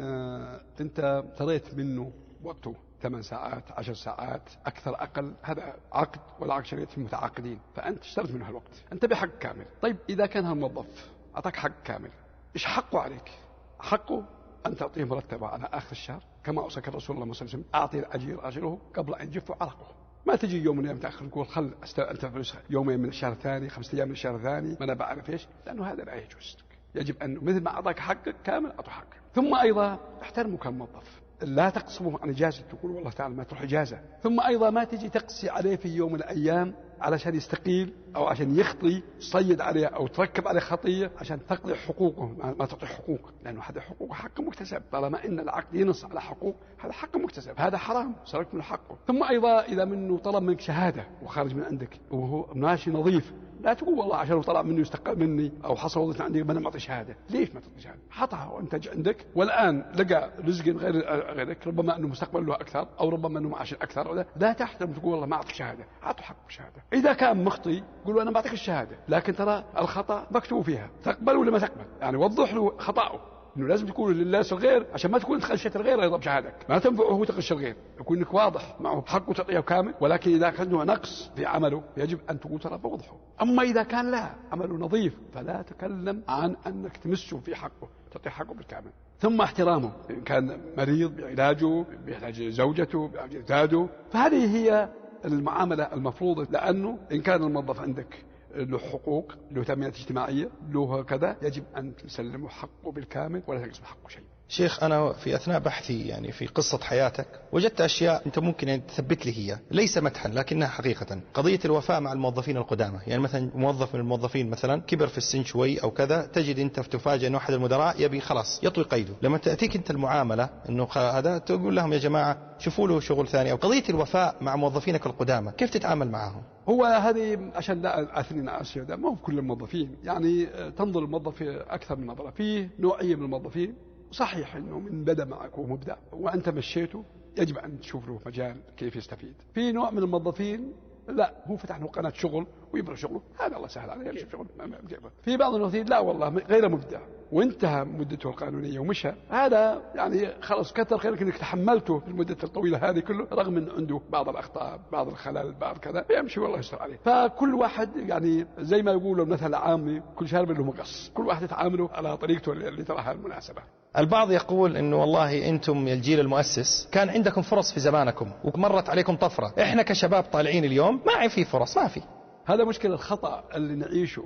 أنت تريت منه وقته 8 ساعات 10 ساعات أكثر أقل، هذا عقد والعقد شريط المتعاقدين، فأنت اشتريت منه الوقت، أنت بحق كامل. طيب إذا كان هالموظف أعطاك حق كامل، إيش حقه عليك؟ حقه أن تعطيه مرتبه على آخر الشهر كما أوصاك الرسول الله صلى الله عليه وسلم، أعطي الأجير أجره قبل أن يجف عرقه. ما تجي يوم من الأيام تأخر تقول خل أنت فلوس يومين من الشهر الثاني 5 أيام من الشهر الثاني ما أنا بعرف إيش، لأنه هذا لا يجوز. يجب أنه مثل ما أعطاك حقك كامل أعطه حقك. ثم أيضا احترمه كموظف، لا تقصمه عن إجازة، تقول والله تعالى ما تروح إجازة. ثم أيضا ما تجي تقسي عليه في يوم من الأيام علشان يستقيل أو عشان يخطي تصيد عليه أو تركب عليه خطية عشان تقضي حقوقه، ما تعطي حقوق، لأنه هذا حقوق حق مكتسب. طالما إن العقد ينص على حقوق هذا حق مكتسب، هذا حرام سرقت منه حقه. ثم أيضا إذا منه طلب منك شهادة وخارج من عندك وهو ماشي نظيف، لا تقول والله عشان طلع مني يستقل مني أو حصل وظيفة عندي ما أنا معطي شهادة. ليش ما تعطي شهادة؟ حطها وأنتج عندك، والآن لقى رزق غيرك، ربما أنه مستقبل له أكثر أو ربما أنه معاش أكثر، لا تحترم تقول والله ما أعطيك شهادة، أعطوا حق شهادة. إذا كان مخطي قولوا أنا بعطيك الشهادة، لكن ترى الخطأ مكتوب فيها، تقبل ولا ما تقبل، يعني وضح له خطأه، إنه لازم تقول لله الغير عشان ما تكون تخشيت الغير أيضا بشهادك، ما تنفعه هو تغش الغير، يكون إنك واضح معه حقه تعطيه كامل. ولكن إذا كان له نقص في عمله يجب أن تقول ترى بوضحه. أما إذا كان لا عمله نظيف فلا تكلم عن أنك تمسه في حقه، تعطيه حقه بالكامل. ثم احترامه، إن كان مريض بعلاجه بيحتاج زوجته بأولاده، فهذه هي المعاملة المفروضة. لأنه إن كان الموظف عندك له حقوق، له تأمينات اجتماعية، له كذا، يجب أن تسلمه حقه بالكامل ولا تقسم حقه شيء. شيخ أنا في أثناء بحثي يعني في قصة حياتك وجدت أشياء أنت ممكن أن تثبت لي هي ليس مدحا لكنها حقيقة. قضية الوفاء مع الموظفين القدامى، يعني مثلا موظف من الموظفين مثلا كبر في السن شوي أو كذا، تجد أنت تفاجئ أن أحد المدراء يبي خلاص يطوي قيده، لما تأتيك أنت المعاملة أنه هذا تقول لهم يا جماعة شوفوا له شغل ثاني. أو قضية الوفاء مع موظفينك القدامى كيف تتعامل معهم؟ هو هذه عشان لا أثنين أشياء، ده ما هو كل الموظفين، يعني تنظر الموظف أكثر من نظرة. فيه نوعية من الموظفين صحيح أنه من بدأ معك ومبدأ وأنت مشيته يجب أن تشوف له مجال كيف يستفيد. في نوع من الموظفين لا هو فتح له قناة شغل ويبرع شغله، هذا الله سهل عليه يمشي شغل. في بعض الموظفين لا والله غير مبدع وانتهى مدته القانونية ومشى، هذا يعني خلاص كثر خيرك انك تحملته في المدة الطويلة هذه كله، رغم ان عنده بعض الاخطاء بعض الخلل بعض كذا، يمشي والله يستر عليه. فكل واحد يعني زي ما يقولوا المثل العامي كل شارب له مقص، كل واحد يتعامله على طريقته اللي تراها المناسبة. البعض يقول انه والله انتم يا الجيل المؤسس كان عندكم فرص في زمانكم ومرت عليكم طفرة، احنا كشباب طالعين اليوم ما في فرص، ما في. هذا مشكلة الخطأ اللي نعيشه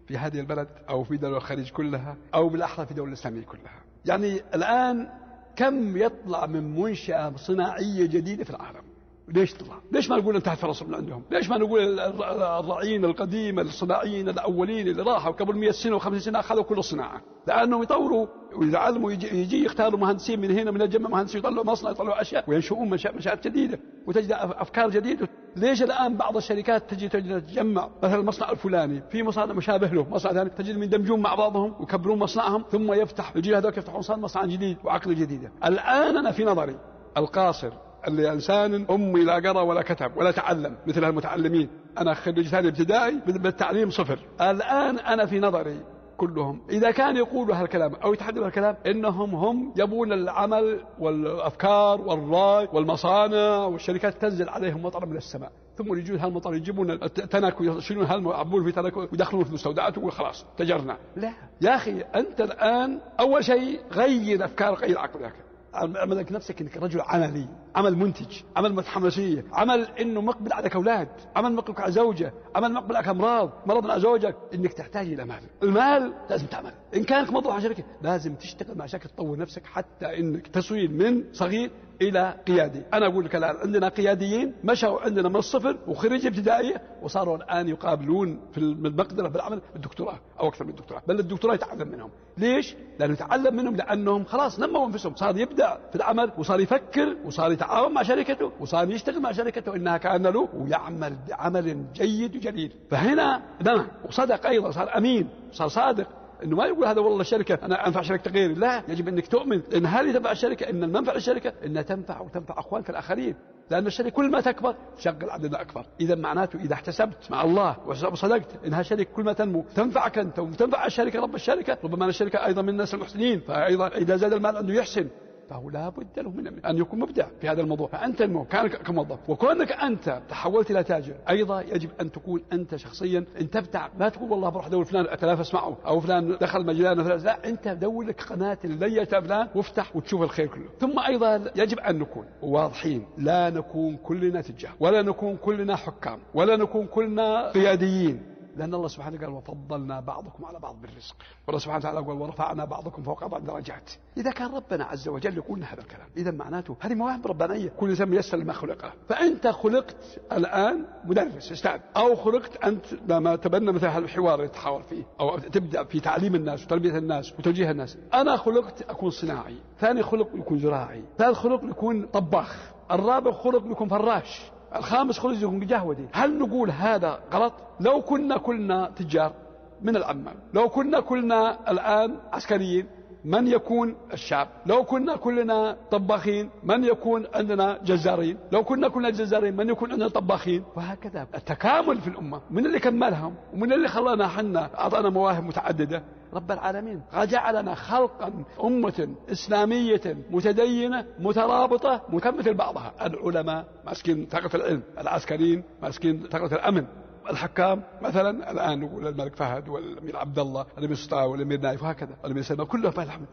في هذه البلد أو في دول الخليج كلها أو بالأحرى في دول الإسلامية كلها. يعني الآن كم يطلع من منشأة صناعية جديدة في العالم؟ ليش تطلع؟ ليش ما نقول انتهت فرص من عندهم؟ ليش ما نقول الراعين القديم الصناعيين الأولين اللي راحوا قبل 100 سنة و50 سنة أخذوا كل الصناعة؟ لأنهم يطوروا ويعلموا، يجي يختاروا مهندسين من هنا من الجمع، مهندسين يطلعوا مصنع يطلعوا أشياء وينشؤون منشآت جديدة وتجد أفكار جديدة. ليش الآن بعض الشركات تجي تجمع مثلا المصنع الفلاني في مصنع مشابه له مصنع ثاني، تجد يندمجون مع بعضهم ويكبرون مصنعهم ثم يجي هذول يفتحون مصنع جديد وعقلية جديدة. الآن أنا في نظري القاصر اللي إنسان أمي لا قرأ ولا كتب ولا تعلم مثل هالمتعلمين، أنا خريج ثاني ابتدائي بالتعليم صفر. الآن أنا في نظري كلهم إذا كان يقولوا هالكلام أو يتحدثوا هالكلام إنهم هم يبون العمل والأفكار والرأي والمصانع والشركات تنزل عليهم مطر من السماء، ثم يجون هالمطر يجيبون التنك ويشيلون هالعبول في تنك ويدخلون في المستودعات وخلاص تجرنا. لا يا أخي، أنت الآن أول شيء غير أفكار غير عقلك، عملك نفسك إنك رجل عملي عمل منتج، عمل متحمسية، عمل إنه مقبل عليك أولاد، عمل مقبل على زوجة، عمل مقبل عليك أمراض، مرض مع زوجك، إنك تحتاج إلى مال. المال لازم تعمل. إن كانك موظف على شركة لازم تشتغل مع شركة تطور نفسك حتى إنك تصوير من صغير إلى قيادي. أنا أقول لك الآن عندنا قياديين مشوا عندنا من الصفر وخريج ابتدائية وصاروا الآن يقابلون في المقدرة بالعمل بالدكتوراه أو أكثر من الدكتوراه، بل الدكتوراه يتعلم منهم. ليش؟ لأنه يتعلم منهم لأنهم خلاص نموا أنفسهم، صار يبدع في العمل وصار يفكر وصار يتعاون مع شركته وصار يشتغل مع شركته إنها كان له ويعمل بعمل جيد وجليل. فهنا نعم وصدق أيضا، صار أمين، صار صادق، إنه ما يقول هذا والله الشركة أنا أنفع شركة غيري، لا، يجب أنك تؤمن إن هذه تنفع الشركة، إن المنفع للشركة إنها تنفع وتنفع أخوانك الآخرين، لأن الشركة كل ما تكبر تشغل عدد أكبر. إذا معناته إذا احتسبت مع الله وصدقت إنها شركة كل ما تنمو تنفعك أنت وتنفع الشركة رب الشركة، ربما الشركة أيضا من الناس المحسنين، فأيضا إذا زاد المال عنده يحسن، فهو لا بد له من أن يكون مبدع في هذا الموضوع. فأنت كانك كموظف وكونك أنت تحولت إلى تاجر أيضا يجب أن تكون أنت شخصيا أن تبدع. لا تقول والله بروح أدور فلان أتنافس معه أو فلان دخل مجالنا فلان، لا، أنت دور لك قناة ليت فلان وافتح وتشوف الخير كله. ثم أيضا يجب أن نكون واضحين، لا نكون كلنا تجار ولا نكون كلنا حكام ولا نكون كلنا قياديين، لأن الله سبحانه قال وفضلنا بعضكم على بعض بالرزق، والله سبحانه وتعالى قال ورفعنا بعضكم فوق بعض درجات. إذا كان ربنا عز وجل يقول هذا الكلام إذا معناته هذه مواهب ربانية، كل إنسان ميسر لما خلق له. فأنت خلقت الآن مدرس أستاذ، أو خلقت أنت لما تبنى مثل هذا الحوار اللي تحاور فيه أو تبدأ في تعليم الناس وتربية الناس وتوجيه الناس. أنا خلقت أكون صناعي، ثاني خلق يكون زراعي، ثالث خلق يكون طباخ، الرابع خلق يكون فراش، الخامس خلق يكون جهودي. هل نقول هذا غلط؟ لو كنا تجار من العمال، لو كنا الآن عسكريين من يكون الشعب، لو كلنا طباخين من يكون عندنا جزارين، لو كلنا جزارين من يكون عندنا طباخين، وهكذا التكامل في الأمة. من اللي كملهم ومن اللي خلانا حنا أعطانا مواهب متعددة؟ رب العالمين. جعلنا خلقا أمة إسلامية متدينة مترابطة مكملة بعضها. العلماء ماسكين ثقة العلم، العسكريين ماسكين ثقة الأمن، الحكام مثلا الآن نقول الملك فهد والأمير عبد الله والأمير سلطان والأمير نايف وهكذا والأمير سلمان كلهم فالحمد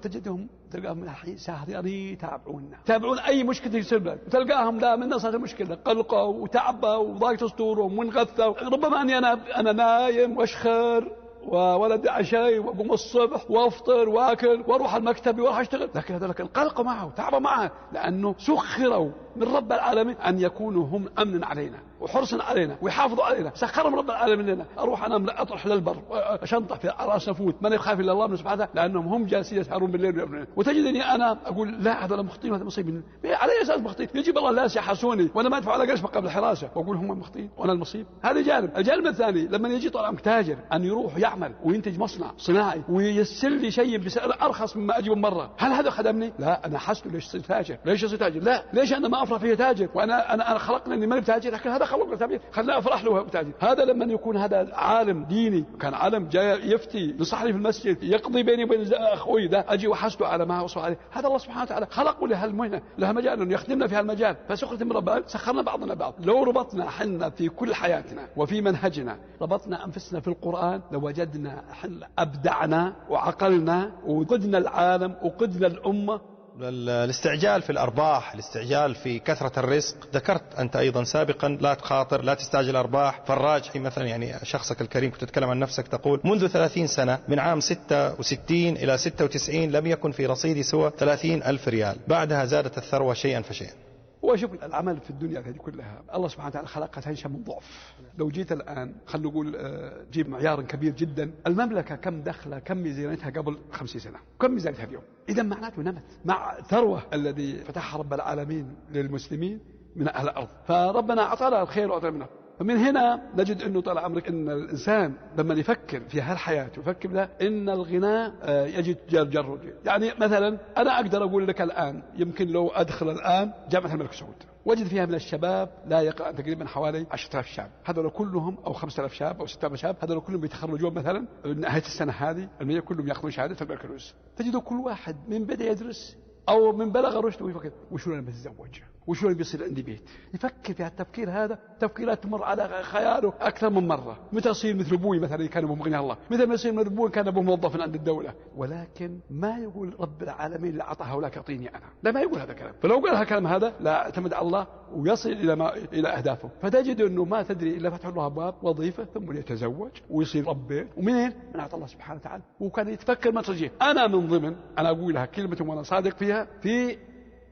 تلقاهم الحين ساهرين يتابعون أي مشكلة يصير لك، تلقاهم لا من صارت المشكلة قلقوا وتعبوا وضاقت صدورهم وانغثوا. ربما أني أنا نايم واشخر وولد عشاي وأقوم الصبح وافطر واكل واروح المكتب واروح اشتغل، لكن هذول انقلقوا معه وتعبوا معه لانه سخروا من رب العالمين ان يكونوا هم امنا علينا وحرصا علينا ويحافظوا علينا. سخرهم رب العالمين لنا. اروح انا اطرح للبر اشنطح في راس نفوت من يخاف الا الله سبحانه، لانهم هم جالسين يسهرون بالليل ويبنون. وتجدني انا اقول لا هذول مخطئين وهذا مصيب. على اي اساس مخطئين؟ يجيب الله الناس يحاسوني وانا ما ادفع على قرش قبل الحراسه واقول هم مخطئين وانا المصيب. هذا جانب. الجانب الثاني لما يجي طال تاجر ان يروح يعمل وينتج مصنع صناعي وييسر لي شيء بسعر ارخص مما اجيبه مره، هل هذا خدمني؟ لا، انا حسته ليش صرت تاجر؟ ليش صرت تاجر؟ لا، ليش انا ما افرح فيه تاجر وانا خلقني اني ما بتاجر، لكن هذا خلقني تاجر خلنا افرح له بتاجر. هذا لما يكون هذا عالم ديني كان عالم جاي يفتي نصحني في المسجد يقضي بيني وبين اخوي ده اجي وحسده على ما وصل عليه. هذا الله سبحانه وتعالى خلقه لهالمهنه لها مجال انه يخدمنا في هالمجال. فسخرة من رب سخرنا بعضنا بعض. لو ربطنا حنا في كل حياتنا وفي منهجنا ربطنا انفسنا في القرآن لوجدنا حنا ابدعنا وعقلنا وقدنا العالم وقدنا الامه. الاستعجال في الأرباح، الاستعجال في كثرة الرزق، ذكرت أنت أيضا سابقا لا تخاطر لا تستعجل أرباح. فالراجحي مثلا يعني شخصك الكريم كنت تتكلم عن نفسك تقول منذ 30 سنة من عام 66 إلى 96 لم يكن في رصيدي سوى 30,000 ريال، بعدها زادت الثروة شيئا فشيئا. وشوف الأعمال في الدنيا هذه كلها الله سبحانه وتعالى خلقها تنشأ من ضعف. لو جيت الآن خلينا نقول جيب معيار كبير جدا، المملكة كم دخلها كم ميزانيتها قبل 50 سنة كم ميزانيتها اليوم؟ إذا معناته نمت مع ثروة الذي فتحها رب العالمين للمسلمين من أهل الأرض. فربنا أعطانا الخير وأعطانا منه. فمن هنا نجد أنه طال عمرك أن الإنسان لما يفكر في هالحياة يفكر له أن الغناء يجد جرد. يعني مثلا أنا أقدر أقول لك الآن يمكن لو أدخل الآن جامعة الملك سعود وجد فيها من الشباب لا يقرأ تقريبا حوالي 10,000 شاب، هذول كلهم أو 5,000 شاب أو 6,000 شاب، هذول كلهم بيتخرجون مثلا نهاية السنة هذه المية كلهم يأخذون شهادة البكالوريوس. تجد كل واحد من بدأ يدرس أو من بلغ رشده ويفكر وشو أنا بتزوج وشلون بيصير عندي بيت. يفكر في التفكير هذا، تفكيرات تمر على خياله أكثر من مرة. متى يصير مثل أبوي مثلا كان أبوه مغني الله، متى ما يصير مثل أبوي كان أبوه موظف عند الدولة. ولكن ما يقول رب العالمين اللي أعطى هؤلاء يعطيني أنا، لا ما يقول هذا الكلام. فلو قال هالكلام هذا لا اعتمد على الله ويصل إلى أهدافه. فتجد أنه ما تدري إلا فتح له أبواب وظيفة ثم يتزوج ويصير رب بيت. ومنين؟ من عطى الله سبحانه وتعالى. وكان يتفكر ما تجيه. أنا من ضمن، أنا أقولها كلمة وأنا صادق فيها، في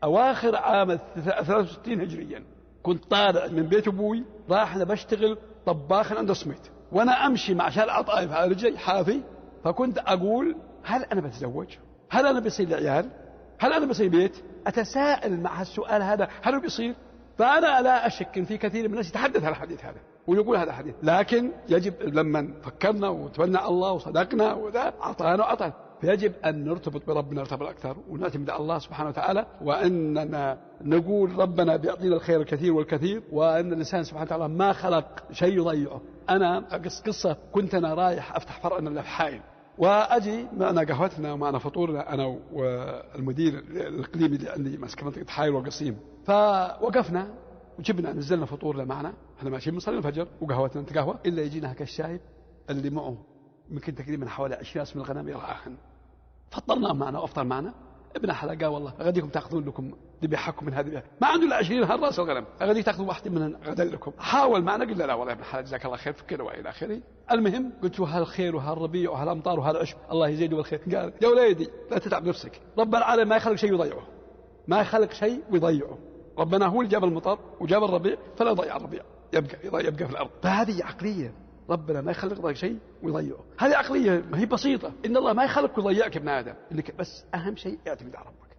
أواخر عام 63 هجريا كنت طالع من بيت أبوي راح أنا بشتغل طباخا عند الصميت، وأنا أمشي مع شارع عطايف على رجلي حافي. فكنت أقول هل أنا بتزوج؟ هل أنا بصير لي عيال؟ هل أنا بصير بيت؟ أتساءل مع السؤال هذا هل هو بيصير؟ فأنا لا أشك إن في كثير من الناس يتحدث عن الحديث هذا ويقول هذا الحديث، لكن يجب لما فكرنا وتولى الله وصدقنا وذا أعطانا وأعطانا، فيجب أن نرتبط بربنا ارتبط أكثر ونعتمد على الله سبحانه وتعالى، وأننا نقول ربنا بيعطينا الخير الكثير والكثير، وأن الإنسان سبحانه وتعالى ما خلق شيء يضيعه. أنا قصة كنت أنا رايح أفتح فرع من الحائل، وأجي معنا قهوتنا ومعنا فطورنا أنا والمدير الإقليمي اللي عندي ماسك منطقة حائل وقصيم. فوقفنا وجبنا نزلنا فطورنا معنا، احنا ماشيين بنصلي الفجر وقهوتنا نتقهوى، إلا يجينا هكا الشايب اللي معه يمكن تقريبا حوالي 20 راس من الغنم يرعاهن. فطرناه معنا وافطر معنا. ابن حلقه والله غديكم تاخذون لكم ذبيحكم من هذه، ما عنده الا 20 راس الغنم، غديك تاخذون واحده منهن غدا لكم. حاول معنا قلنا لا والله يا ابن حلقه جزاك الله خير فكر والى اخره. المهم قلت له هالخير وهالربيع وهالامطار وهالعشب الله يزيد بالخير. قال يا وليدي لا تتعب نفسك، رب العالمين ما يخلق شيء يضيعه، ما يخلق شيء ويضيعه. ربنا هو اللي جاب المطر وجاب الربيع فلا يضيع الربيع، يبقى في الارض. فهذه عقليه، ربنا ما يخلق شيء ويضيعه. هذه عقلية ما هي بسيطة. إن الله ما يخلق ويضيعك ابن آدم، إنك بس أهم شيء اعتمد على ربك.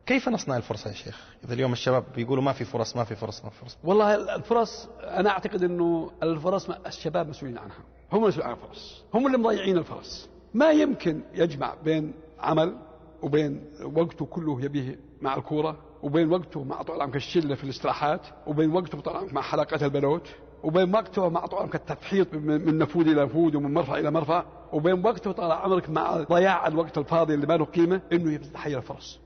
كيف نصنع الفرصة يا شيخ؟ إذا اليوم الشباب بيقولوا ما في فرص ما في فرص ما في فرص. والله الفرص أنا أعتقد إنه الفرص الشباب مسؤولين عنها، هم مسؤولين عن الفرص، هم اللي مضيعين الفرص. ما يمكن يجمع بين عمل وبين وقته كله يبيه مع الكورة، وبين وقته مع طول عمرك الشلة في الاستراحات، وبين وقته طول عمرك مع حلقات البلوت، وبين وقته مع طول عمرك التفحيط من نفوذ إلى نفوذ ومن مرفع إلى مرفع، وبين وقته طول عمرك مع ضياع الوقت الفاضي اللي ما له قيمة إنه يتحير الفرص.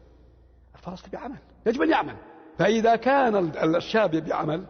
الفرص تبي عمل، يجب أن يعمل. فإذا كان الشاب يبي عمل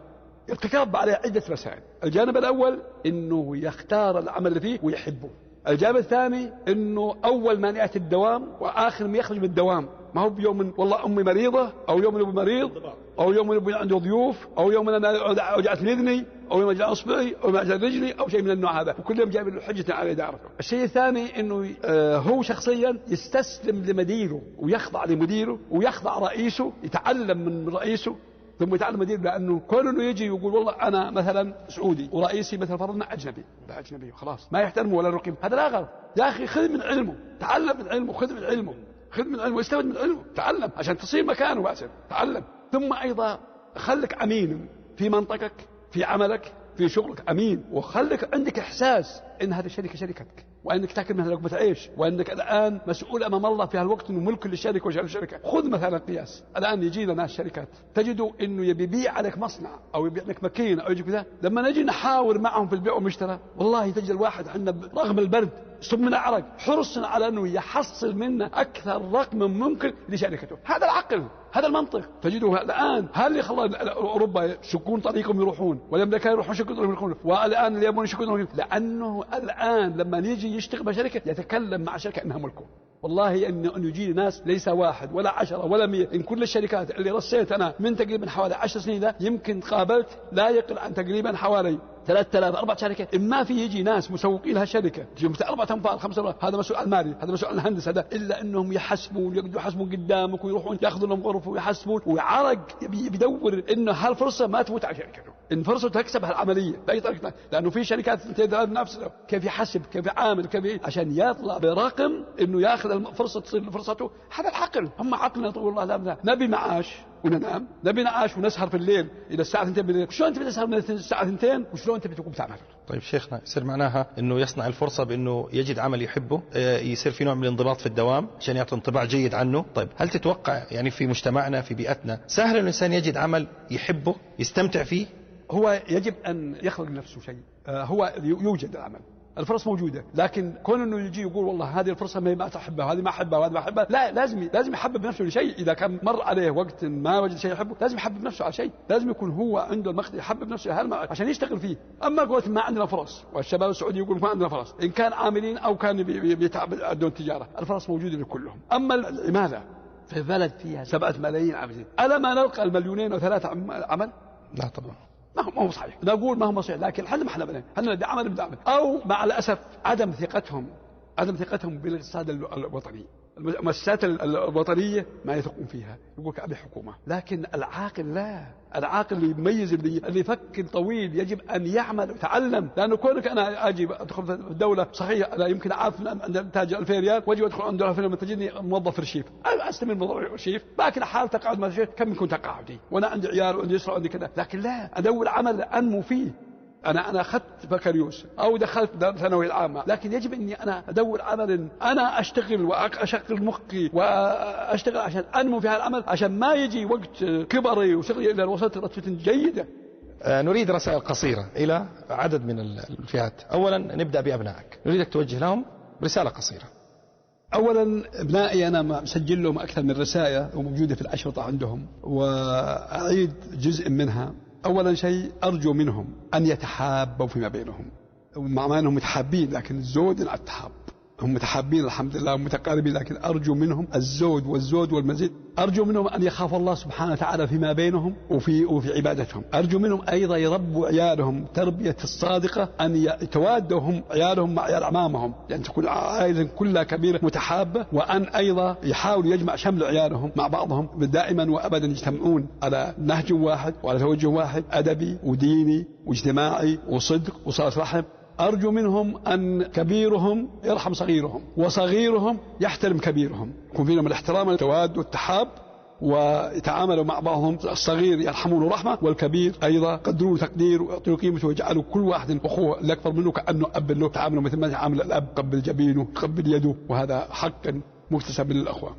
يتكرب عليه عدة مسائل. الجانب الأول إنه يختار العمل اللي فيه ويحبه. الجانب الثاني إنه أول ما يأتي الدوام وآخر ما يخرج من الدوام، ما هو بيوم والله أمي مريضة أو يوم أبوي مريض أو يوم أبوي عنده ضيوف أو يوم أنا وجعتني إذني أو يوم وجع إصبعي أو وجع رجلي أو شيء من النوع هذا، وكل يوم جايب له حجة على إدارته. الشيء الثاني إنه هو شخصيا يستسلم لمديره ويخضع لمديره ويخضع رئيسه، يتعلم من رئيسه ثم يتعلم مدير، لأنه كل إنه يجي يقول والله أنا مثلا سعودي ورئيسي مثلا فرضنا أجنبي، لا أجنبي وخلاص ما يحترمه ولا يرقم، هذا لا غلط. يا أخي خذ من علمه، تعلم من علمه، خذ من علمه، خذ من علمه، استفد من علمه، تعلم عشان تصير مكانه واسع، تعلم. ثم أيضا خلك أمين في منطقك، في عملك، في شغلك أمين، وخلك عندك إحساس إن هذه الشركة شركتك وأنك تاكل منها لقمة عيش، وأنك الآن مسؤول أمام الله في هالوقت إنه ملك للشركة وشأن الشركة. خذ مثلا قياس، الآن يجي لنا الشركات تجدوا إنه يبيع عليك مصنع أو يبيع لك ماكينة أو يجي كذا، لما نجي نحاور معهم في البيع والمشترى والله تجد الواحد عندنا رغم البرد ثم من عرق حرصنا على أنه يحصل منا أكثر رقم ممكن لشركته. هذا العقل، هذا المنطق. تجده الآن هل اللي خلى أوروبا يشقون طريقهم يروحون والأمريكان يروحون يشقون طريقهم يروحون، والآن اليابان يشقون طريقهم، لأنه الآن لما يجي يشتغل مع شركة يتكلم مع شركة أنها ملكه. والله أن يجي ناس ليس واحد ولا 10 ولا 100، إن كل الشركات اللي رصيت أنا من تقريبا حوالي 10 سنين ده يمكن قابلت لا يقل عن تقريبا حوالي 3000 4 شركات. إما في يجي ناس مسوقين لها شركة تجيهم 4 أنفار 5 أنفار، هذا مسؤول عن المالي، هذا مسؤول عن الهندسة، هذا إلا أنهم يحسبون يقدروا يحسبون قدامك ويروحون ياخذوا لهم غرف ويحسبون وعرق يدور إنه هالفرصة ما تفوت على شركته، إن فرصة تكسبها العملية بأي طريقة، لأنه في شركات تدرب نفسه كيف يحسب كيف يعامل كيف عشان يطلع برقم إنه ياخذ الفرصة تصير فرصته. هذا العقل. هم عقلنا طول الله لا نبي معاش وننام، نبي نعاش ونسهر في الليل إلى الساعة 2 بالليل. شلون تبي تسهر من الساعة 2 وشلون تبي تقوم تعمل؟ طيب شيخنا يصير معناها إنه يصنع الفرصة بإنه يجد عمل يحبه، يصير في نوع من الانضباط في الدوام عشان يعطي انطباع جيد عنه. طيب هل تتوقع يعني في مجتمعنا في بيئتنا سهل إنه الإنسان يجد عمل يحبه يستمتع فيه؟ هو يجب أن يخلق لنفسه شيء. هو يوجد العمل، الفرص موجودة، لكن كون انه يجي يقول والله هذه الفرصة ما تحبها وهذه ما احبها وهذه ما احبها، لا، لازم يحبب نفسه لشيء. اذا كان مر عليه وقت ما وجد شيء يحبه لازم يحبب نفسه على شيء، لازم يكون هو عنده المقدرة يحبب نفسه عشان يشتغل فيه. اما قلت ما عندنا فرص، والشباب السعودي يقول ما عندنا فرص، ان كان عاملين او كان بيتعبدون تجارة، الفرص موجودة لكلهم. اما العمالة في بلد فيها 7 ملايين عاملين، ألا ما نلقى المليونين و3 عمل؟ لا طبعا، ما هو صحيح، نقول ما هو صحيح، لكن حنا ما احنا بنين، حنا بدي عمل او مع الاسف عدم ثقتهم بالاقتصاد الوطني. المؤسسات الوطنية ما يثقون فيها، يقول أبي حكومة. لكن العاقل لا، العاقل اللي يميز اللي يفكر طويل يجب أن يعمل ويتعلم. لأنه كونك أنا أجي أدخل في الدولة صحيح لا يمكن أعرف عند تاج 2000 ريال وأجي أدخل عند 2000 لما تجيني موظف رشيف، أستمر موظف رشيف، لكن حال تقاعد ما شيء كم يكون تقاعدي وأنا عندي عيال وعندي أسرة وعندي كذا. لكن لا، أدور عمل أنمو فيه. أنا أخذت بكالوريوس أو دخلت ثانوي العامة، لكن يجب أني أنا أدور عمل أنا أشتغل وأشغل مخي وأشتغل عشان أنمو في هذا العمل، عشان ما يجي وقت كبري وشغلي إلى وصلت رتبة جيدة. نريد رسائل قصيرة إلى عدد من الفئات. أولا نبدأ بأبنائك، نريدك توجه لهم رسالة قصيرة. أولا أبنائي أنا مسجل لهم أكثر من رسائل وموجودة في الأشرطة عندهم، وأعيد جزء منها. أولا شيء أرجو منهم أن يتحابوا فيما بينهم، مع أنهم متحابين لكن الزود على التحاب، هم متحابين الحمد لله ومتقاربين، لكن أرجو منهم الزود والمزيد. أرجو منهم أن يخافوا الله سبحانه وتعالى فيما بينهم وفي عبادتهم. أرجو منهم أيضا يربوا عيالهم تربية الصادقة، أن يتوادوا هم عيالهم مع عيال أمامهم، يعني تكون عائلة كلها كبيرة متحابة، وأن أيضا يحاولوا يجمع شمل عيالهم مع بعضهم دائما وأبدا يجتمعون على نهج واحد وعلى توجه واحد أدبي وديني واجتماعي وصدق وصلة رحم. أرجو منهم أن كبيرهم يرحم صغيرهم وصغيرهم يحترم كبيرهم، يكون فيهم الاحترام والتواد والتحاب، ويتعاملوا مع بعضهم، الصغير يرحمون رحمة والكبير أيضا قدروا تقدير ويعطوا قيمته ويجعلوا كل واحد أخوه اللي أكبر منه كأنه أب له، تعاملوا مثل ما يعامل الأب، قبل جبينه قبل يده، وهذا حقا مكتسب للأخوة.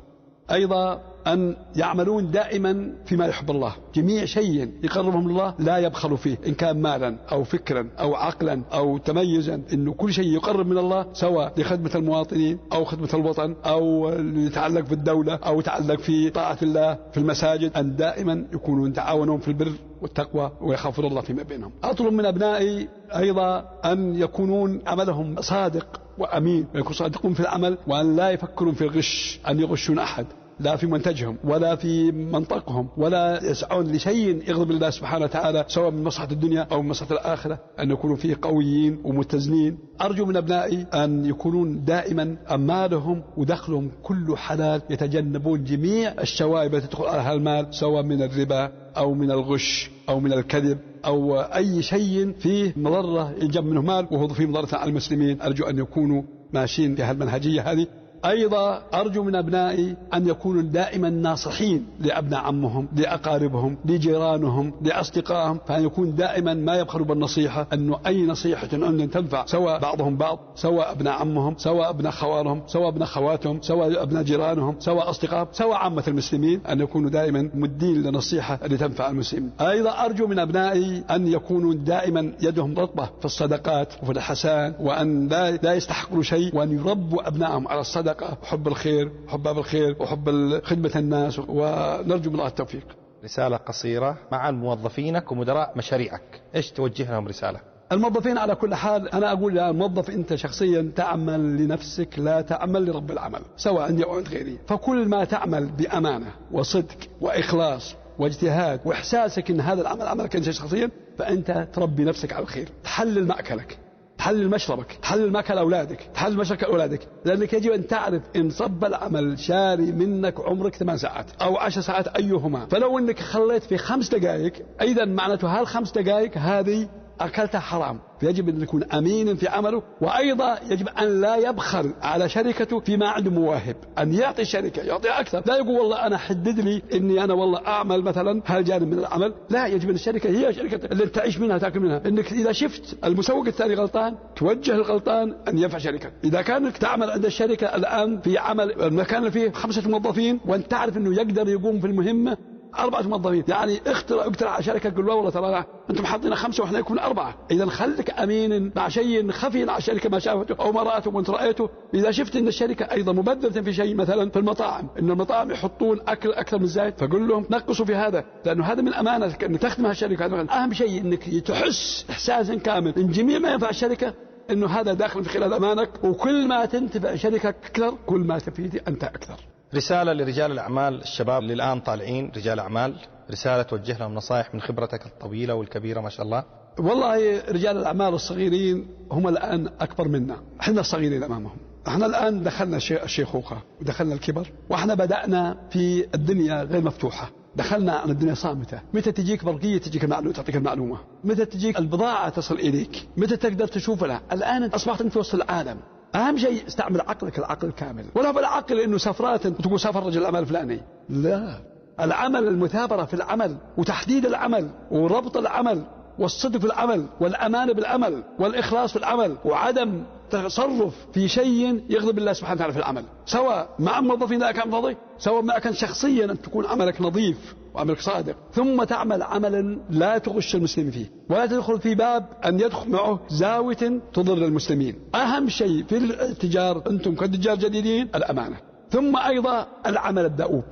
أيضا أن يعملون دائما فيما يحب الله، جميع شيء يقربهم لله لا يبخلوا فيه، إن كان مالا أو فكرا أو عقلا أو تميزا، إنه كل شيء يقرب من الله، سواء لخدمة المواطنين أو خدمة الوطن أو يتعلق بالدولة أو يتعلق في طاعة الله في المساجد، أن دائما يكونون يتعاونون في البر والتقوى ويخافون الله فيما بينهم. أطلب من أبنائي أيضا أن يكونون عملهم صادق وأمين، ويكونوا صادقون في العمل، وأن لا يفكرون في الغش، أن يغشون أحد، لا في منتجهم ولا في منطقهم، ولا يسعون لشيء يغضب الله سبحانه وتعالى، سواء من مصلحة الدنيا أو من مصلحة الآخرة، أن يكونوا فيه قويين ومتزنين. أرجو من أبنائي أن يكونون دائما أمالهم ودخلهم كله حلال، يتجنبون جميع الشوائب التي تدخل على المال، سواء من الربا أو من الغش أو من الكذب أو أي شيء فيه مضرة ينجم منه مال وهو فيه مضرة على المسلمين. أرجو أن يكونوا ماشيين في هالمنهجية هذه. أيضا أرجو من أبنائي أن يكونوا دائما ناصحين لأبناء عمهم، لأقاربهم، لجيرانهم، لأصدقائهم، فأن يكون دائما ما يبخلوا بالنصيحة، أنه أي نصيحة أن تنفع سواء بعضهم بعض، سواء أبناء عمهم، سواء أبناء خوالهم، سواء أبناء خواتهم، سواء أبناء جيرانهم، سواء أصدقائهم، سواء عامة المسلمين، أن يكونوا دائما مدين لنصيحة اللي تنفع المسلمين. أيضا أرجو من أبنائي أن يكونوا دائما يدهم رطبة في الصدقات وفي الحسان، وأن لا يستحقروا شيء، وأن يربوا أبنائهم على الصدقة وحب الخير وحب باب الخير وحب خدمة الناس، ونرجو من الله التوفيق. رسالة قصيرة مع موظفينك ومدراء مشاريعك، إيش توجه لهم رسالة؟ الموظفين على كل حال أنا أقول يا موظف أنت شخصيا تعمل لنفسك لا تعمل لرب العمل، سواء عندي أو عند غيري، فكل ما تعمل بأمانة وصدق وإخلاص واجتهاد وإحساسك أن هذا العمل عملك أنت شخصيا، فأنت تربي نفسك على الخير، تحلل مأكلك، تحلل مشربك، تحلل ماكل أولادك، تحلل مشرب أولادك، لأنك يجب أن تعرف إن صب العمل شاري منك عمرك 8 ساعات أو 10 ساعات أيهما، فلو أنك خليت في 5 دقائق إذا معناته هال5 دقائق هذه أكلتها حرام. فيجب أن يكون أمين في عمله، وأيضا يجب أن لا يبخل على شركته فيما عنده مواهب، أن يعطي الشركة يعطي أكثر، لا يقول والله أنا حدد لي إني أنا والله أعمل مثلا هالجانب من العمل، لا، يجب أن الشركة هي شركة اللي تعيش منها تأكل منها، إنك إذا شفت المسوق الثاني غلطان توجه الغلطان أن ينفع شركة. إذا كانك تعمل عند الشركة الآن في عمل المكان اللي فيه 5 موظفين وأنت تعرف إنه يقدر يقوم في المهمة 4 موظفين، يعني اقترع على شركة قل والله ترى أنتم حاطين 5 وإحنا يكون 4. إذا خلك أمين مع شيء خفي على الشركة ما شافته أو ما رأته وانت رأيته. إذا شفت أن الشركة أيضا مبذرة في شيء، مثلا في المطاعم إن المطاعم يحطون أكل أكثر من الزايد، فقل لهم نقصوا في هذا، لأنه هذا من أمانتك أن تخدم هالشركة. أهم شيء أنك تحس إحساسا كامل إن جميع ما ينفع الشركة إنه هذا داخل في خلال أمانك، وكل ما تنتفع شركتك أكثر كل ما تفيد أنت أكثر. رسالة لرجال الأعمال الشباب اللي الآن طالعين رجال أعمال، رسالة توجه لهم نصائح من خبرتك الطويلة والكبيرة ما شاء الله. والله رجال الأعمال الصغيرين هم الآن أكبر منا، احنا الصغيرين أمامهم. احنا الآن دخلنا الشيخوخة ودخلنا الكبر، واحنا بدأنا في الدنيا غير مفتوحة، دخلنا على الدنيا صامتة. متى تجيك برقية تجيك المعلومة تعطيك المعلومة، متى تجيك البضاعة تصل إليك، متى تقدر تشوف لها. الآن أصبحت أنت في وسط العالم. أهم شيء استعمل عقلك العقل الكامل، ولا بالعقل إنه سفرات تقول سافر رجل الأعمال الفلاني، لا، العمل المثابرة في العمل وتحديد العمل وربط العمل والصدق في العمل والأمانة بالعمل والإخلاص في العمل وعدم تصرف في شيء يغضب الله سبحانه وتعالى في العمل، سواء مع موظفين لا كان فاضي، سواء معك شخصيا أن تكون عملك نظيف وعملك صادق، ثم تعمل عملا لا تغش المسلم فيه، ولا تدخل في باب أن يدخل معه زاوية تضر المسلمين. أهم شيء في التجار أنتم كتجار جديدين الأمانة، ثم أيضا العمل الدؤوب.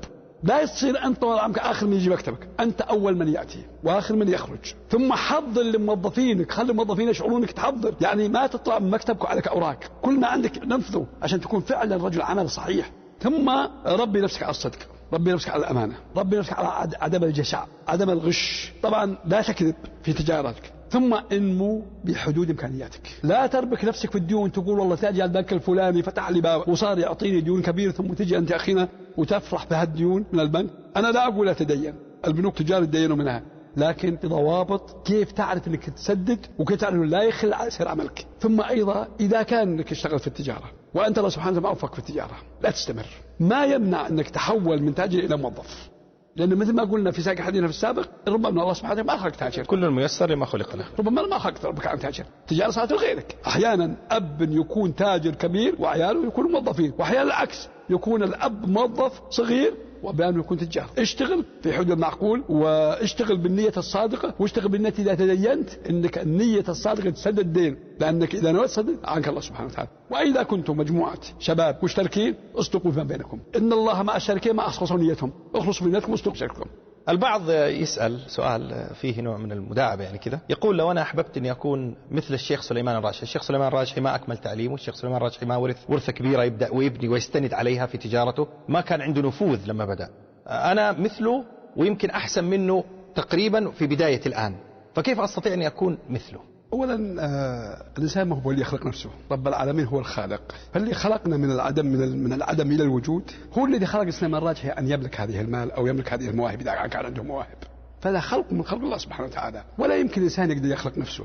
لا يصير أنت طول عمرك آخر من يجي مكتبك، أنت أول من يأتي وآخر من يخرج. ثم حضر لموظفينك، خلي الموظفين يشعرونك تحضر، يعني ما تطلع من مكتبك وعليك أوراق، كل ما عندك ننفذه عشان تكون فعلا رجل عمل صحيح. ثم ربي نفسك على الصدق، ربي نفسك على الأمانة، ربي نفسك على عدم الجشع، عدم الغش، طبعا لا تكذب في تجارتك. ثم انمو بحدود امكانياتك، لا تربك نفسك في الديون، تقول والله تاجي على البنك الفلاني فتح لي باب وصار يعطيني ديون كبيره، ثم تجي انت اخينا وتفرح بهالديون من البنك. انا لا اقول لا تدين، البنوك تجار يدينوا منها، لكن بضوابط كيف تعرف انك تسدد وكيف تعرف انه لا يخل على سير عملك. ثم ايضا اذا كان انك تشتغل في التجاره وانت الله سبحانه وتعالى موفق في التجاره، لا تستمر. ما يمنع انك تحول من تاجر الى موظف، لأنه مثل ما قلنا في ساق حديثنا في السابق، ربما الله سبحانه وتعالى ما خلق تاجر، كل الميسر لما خلق له، ربما ما خلق ربك عن تاجر، تجارة صارت لغيرك. أحيانا أب يكون تاجر كبير وعياله يكونوا موظفين، وأحيانا العكس، يكون الأب موظف صغير وبيانه يكون تجار. اشتغل في حدود المعقول، واشتغل بالنية الصادقة، واشتغل بالنية إذا تدينت انك النية الصادقة تسدد الدين، لأنك إذا نويت تسدد عنك الله سبحانه وتعالى. وإذا كنتم مجموعة شباب مشتركين اصدقوا فيما بينكم، إن الله مع الشركين ما أخلصوا نيتهم، اخلصوا في نيتكم واصدقوا شركتكم. البعض يسأل سؤال فيه نوع من المداعبة يعني كذا، يقول لو أنا أحببت أني أكون مثل الشيخ سليمان الراجحي، الشيخ سليمان الراجحي ما أكمل تعليمه، الشيخ سليمان الراجحي ما ورث ورثة كبيرة يبدأ ويبني ويستند عليها في تجارته، ما كان عنده نفوذ لما بدأ، أنا مثله ويمكن أحسن منه تقريبا في بداية الآن، فكيف أستطيع أن أكون مثله؟ أولا الإنسان ما هو اللي يخلق نفسه، رب العالمين هو الخالق، فاللي خلقنا من العدم من العدم إلى الوجود هو الذي خلق سليمان الراجحي أن يملك هذه المال أو يملك هذه المواهب إذا كان عنده مواهب، فهذا خلق من خلق الله سبحانه وتعالى. ولا يمكن الإنسان يقدر يخلق نفسه،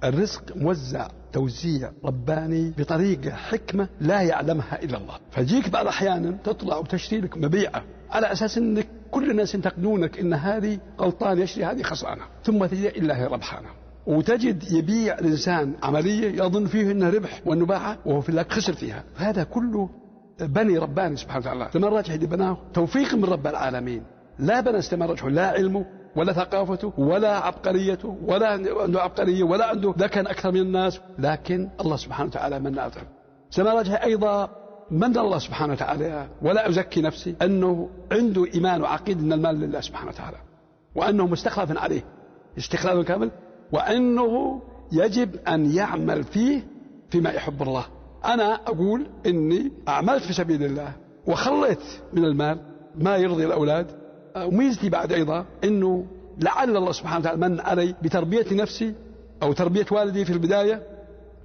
الرزق موزع توزيع رباني بطريقة حكمة لا يعلمها إلا الله، فجيك بعض أحيانا تطلع وتشتري لك مبيعة على أساس أنك كل الناس ينتقدونك إن هذه غلطان يشتري هذه خسرانة، ثم تجد إلا هي ربحانة، وتجد يبيع الإنسان عملية يظن فيه أنه ربح وأنه باعه وهو في الله خسر فيها. هذا كله بني رباني سبحانه وتعالى. سليمان الراجحي بناه توفيق من رب العالمين، لا بنى سليمان الراجحي لا علمه ولا ثقافته ولا عبقريته ولا عنده عبقرية ولا عنده ذكاء أكثر من الناس، لكن الله سبحانه وتعالى من أعطاه. سليمان الراجحي أيضا من الله سبحانه وتعالى، ولا أزكي نفسي، أنه عنده إيمان وعقيدة أن المال لله سبحانه وتعالى، وأنه مستخلف عليه استخلاف كامل، وأنه يجب أن يعمل فيه فيما يحب الله. أنا أقول إني أعملت في سبيل الله وخليت من المال ما يرضي الأولاد، وميزتي بعد أيضا أنه لعل الله سبحانه وتعالى من علي بتربية نفسي أو تربية والدي في البداية،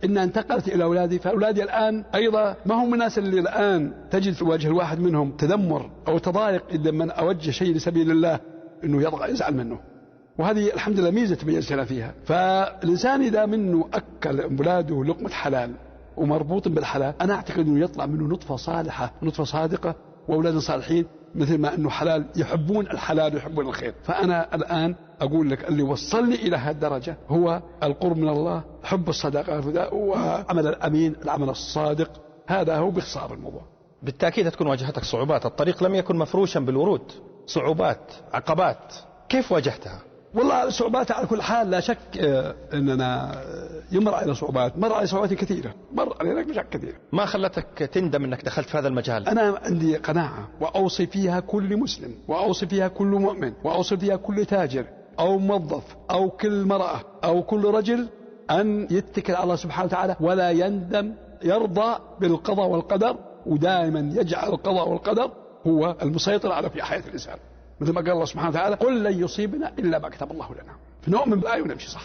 إن انتقلت إلى أولادي، فأولادي الآن أيضا ما هم الناس اللي الآن تجد في وجه الواحد منهم تذمر أو تضايق إذا من أوجه شيء لسبيل الله إنه يضغى يزعل منه، وهذه الحمد لله ميزة تميزنا فيها. فالإنسان إذا منه أكل أولاده لقمة حلال ومربوط بالحلال، أنا أعتقد أنه يطلع منه نطفة صالحة نطفة صادقة وأولاد صالحين، مثل ما أنه حلال يحبون الحلال ويحبون الخير. فأنا الآن أقول لك اللي وصلني إلى هذه الدرجة هو القرب من الله، حب الصداقة وعمل الأمين العمل الصادق، هذا هو باختصار الموضوع. بالتأكيد تكون واجهتك صعوبات، الطريق لم يكن مفروشا بالورود، صعوبات، عقبات، كيف واجهتها؟ والله صعوبات على كل حال، لا شك أننا يمر على صعوبات، مر على صعوبات كثيرة، مر علينا مشاكل كثيرة. ما خلتك تندم أنك دخلت في هذا المجال؟ أنا عندي قناعة وأوصي فيها كل مسلم، وأوصي فيها كل مؤمن، وأوصي فيها كل تاجر أو موظف أو كل مرأة أو كل رجل أن يتكل على الله سبحانه وتعالى ولا يندم، يرضى بالقضاء والقدر، ودائما يجعل القضاء والقدر هو المسيطر على في حياة الإنسان. مثل ما قال الله سبحانه وتعالى: قل لن يصيبنا إلا ما كتب الله لنا. فنؤمن بالآية ونمشي صح.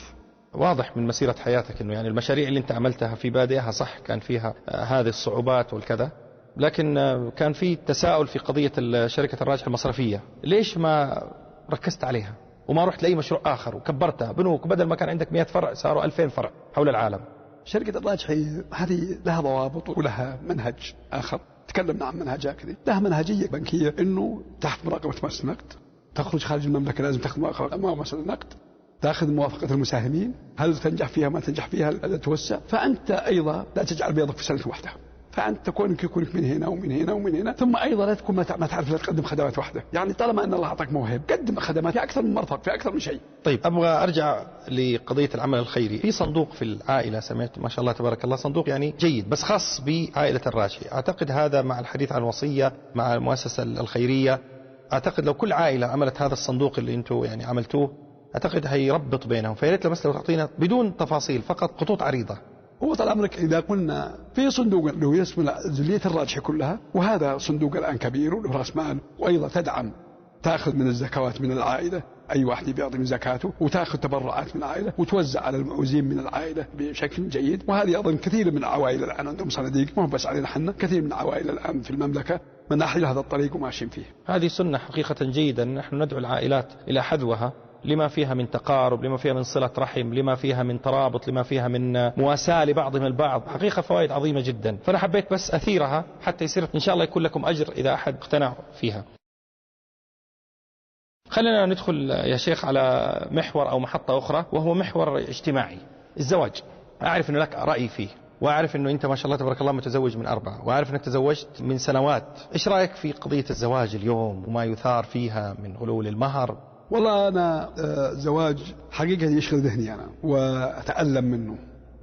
واضح من مسيرة حياتك أنه يعني المشاريع اللي أنت عملتها في بادئها صح كان فيها هذه الصعوبات والكذا، لكن كان في تساؤل في قضية شركة الراجحي المصرفية. ليش ما ركزت عليها وما رحت لأي مشروع آخر وكبرتها بنوك، بدل ما كان عندك 100 فرع صاروا 2000 فرع حول العالم؟ شركة الراجحي هذه لها ضوابط ولها منهج آخر، تكلمنا عن منهجها كذا. لها منهجية بنكية أنه تحت مراقبة مؤسسة النقد، تخرج خارج المملكة لازم تاخذ مؤسسة النقد، تاخذ موافقة المساهمين، هل تنجح فيها ما تنجح فيها توسع. فأنت أيضا لا تجعل بيضك في سلة واحدة، فأنت يكونك من هنا ومن هنا ومن هنا. ثم أيضا لا تكون ما تعرف لا تقدم خدمات واحدة، يعني طالما أن الله أعطاك موهب قدم خدمات في أكثر من مرفق، في أكثر من شيء. طيب أبغى أرجع لقضية العمل الخيري. في صندوق في العائلة سمعت ما شاء الله تبارك الله، صندوق يعني جيد بس خاص بعائلة الراجحي. أعتقد هذا مع الحديث عن الوصية مع المؤسسة الخيرية، أعتقد لو كل عائلة عملت هذا الصندوق اللي أنتم يعني عملتوه أعتقد هيربط بينهم. فياريت لو مثلا تعطينا بدون تفاصيل فقط خطوط عريضة. هو طال عمرك إذا قلنا في صندوق اللي هو اسمه جلية الراجحي كلها، وهذا صندوق الآن كبير وله رأس مال، وأيضا تدعم، تأخذ من الزكوات من العائلة، أي واحد بيعطي من زكاته، وتأخذ تبرعات من العائلة وتوزع على المعوزين من العائلة بشكل جيد. وهذه أظن كثير من العوائل الآن عندهم صناديق، مو بس علينا حنا، كثير من العوائل الآن في المملكة من ناحية هذا الطريق وماشيين فيه. هذه سنة حقيقة جيدة، نحن ندعو العائلات إلى حذوها لما فيها من تقارب، لما فيها من صلة رحم، لما فيها من ترابط، لما فيها من مواساة لبعضهم البعض. حقيقة فوائد عظيمة جدا، فأنا حبيت بس أثيرها حتى يصير إن شاء الله يكون لكم أجر إذا أحد اقتنع فيها. خلينا ندخل يا شيخ على محور أو محطة أخرى، وهو محور اجتماعي، الزواج. أعرف أنه لك رأي فيه، وأعرف أنه أنت ما شاء الله تبارك الله متزوج من 4، وأعرف أنك تزوجت من سنوات. إيش رأيك في قضية الزواج اليوم وما يثار فيها من غلول المهر؟ والله أنا زواج حقيقة يشغل ذهني أنا وأتألم منه،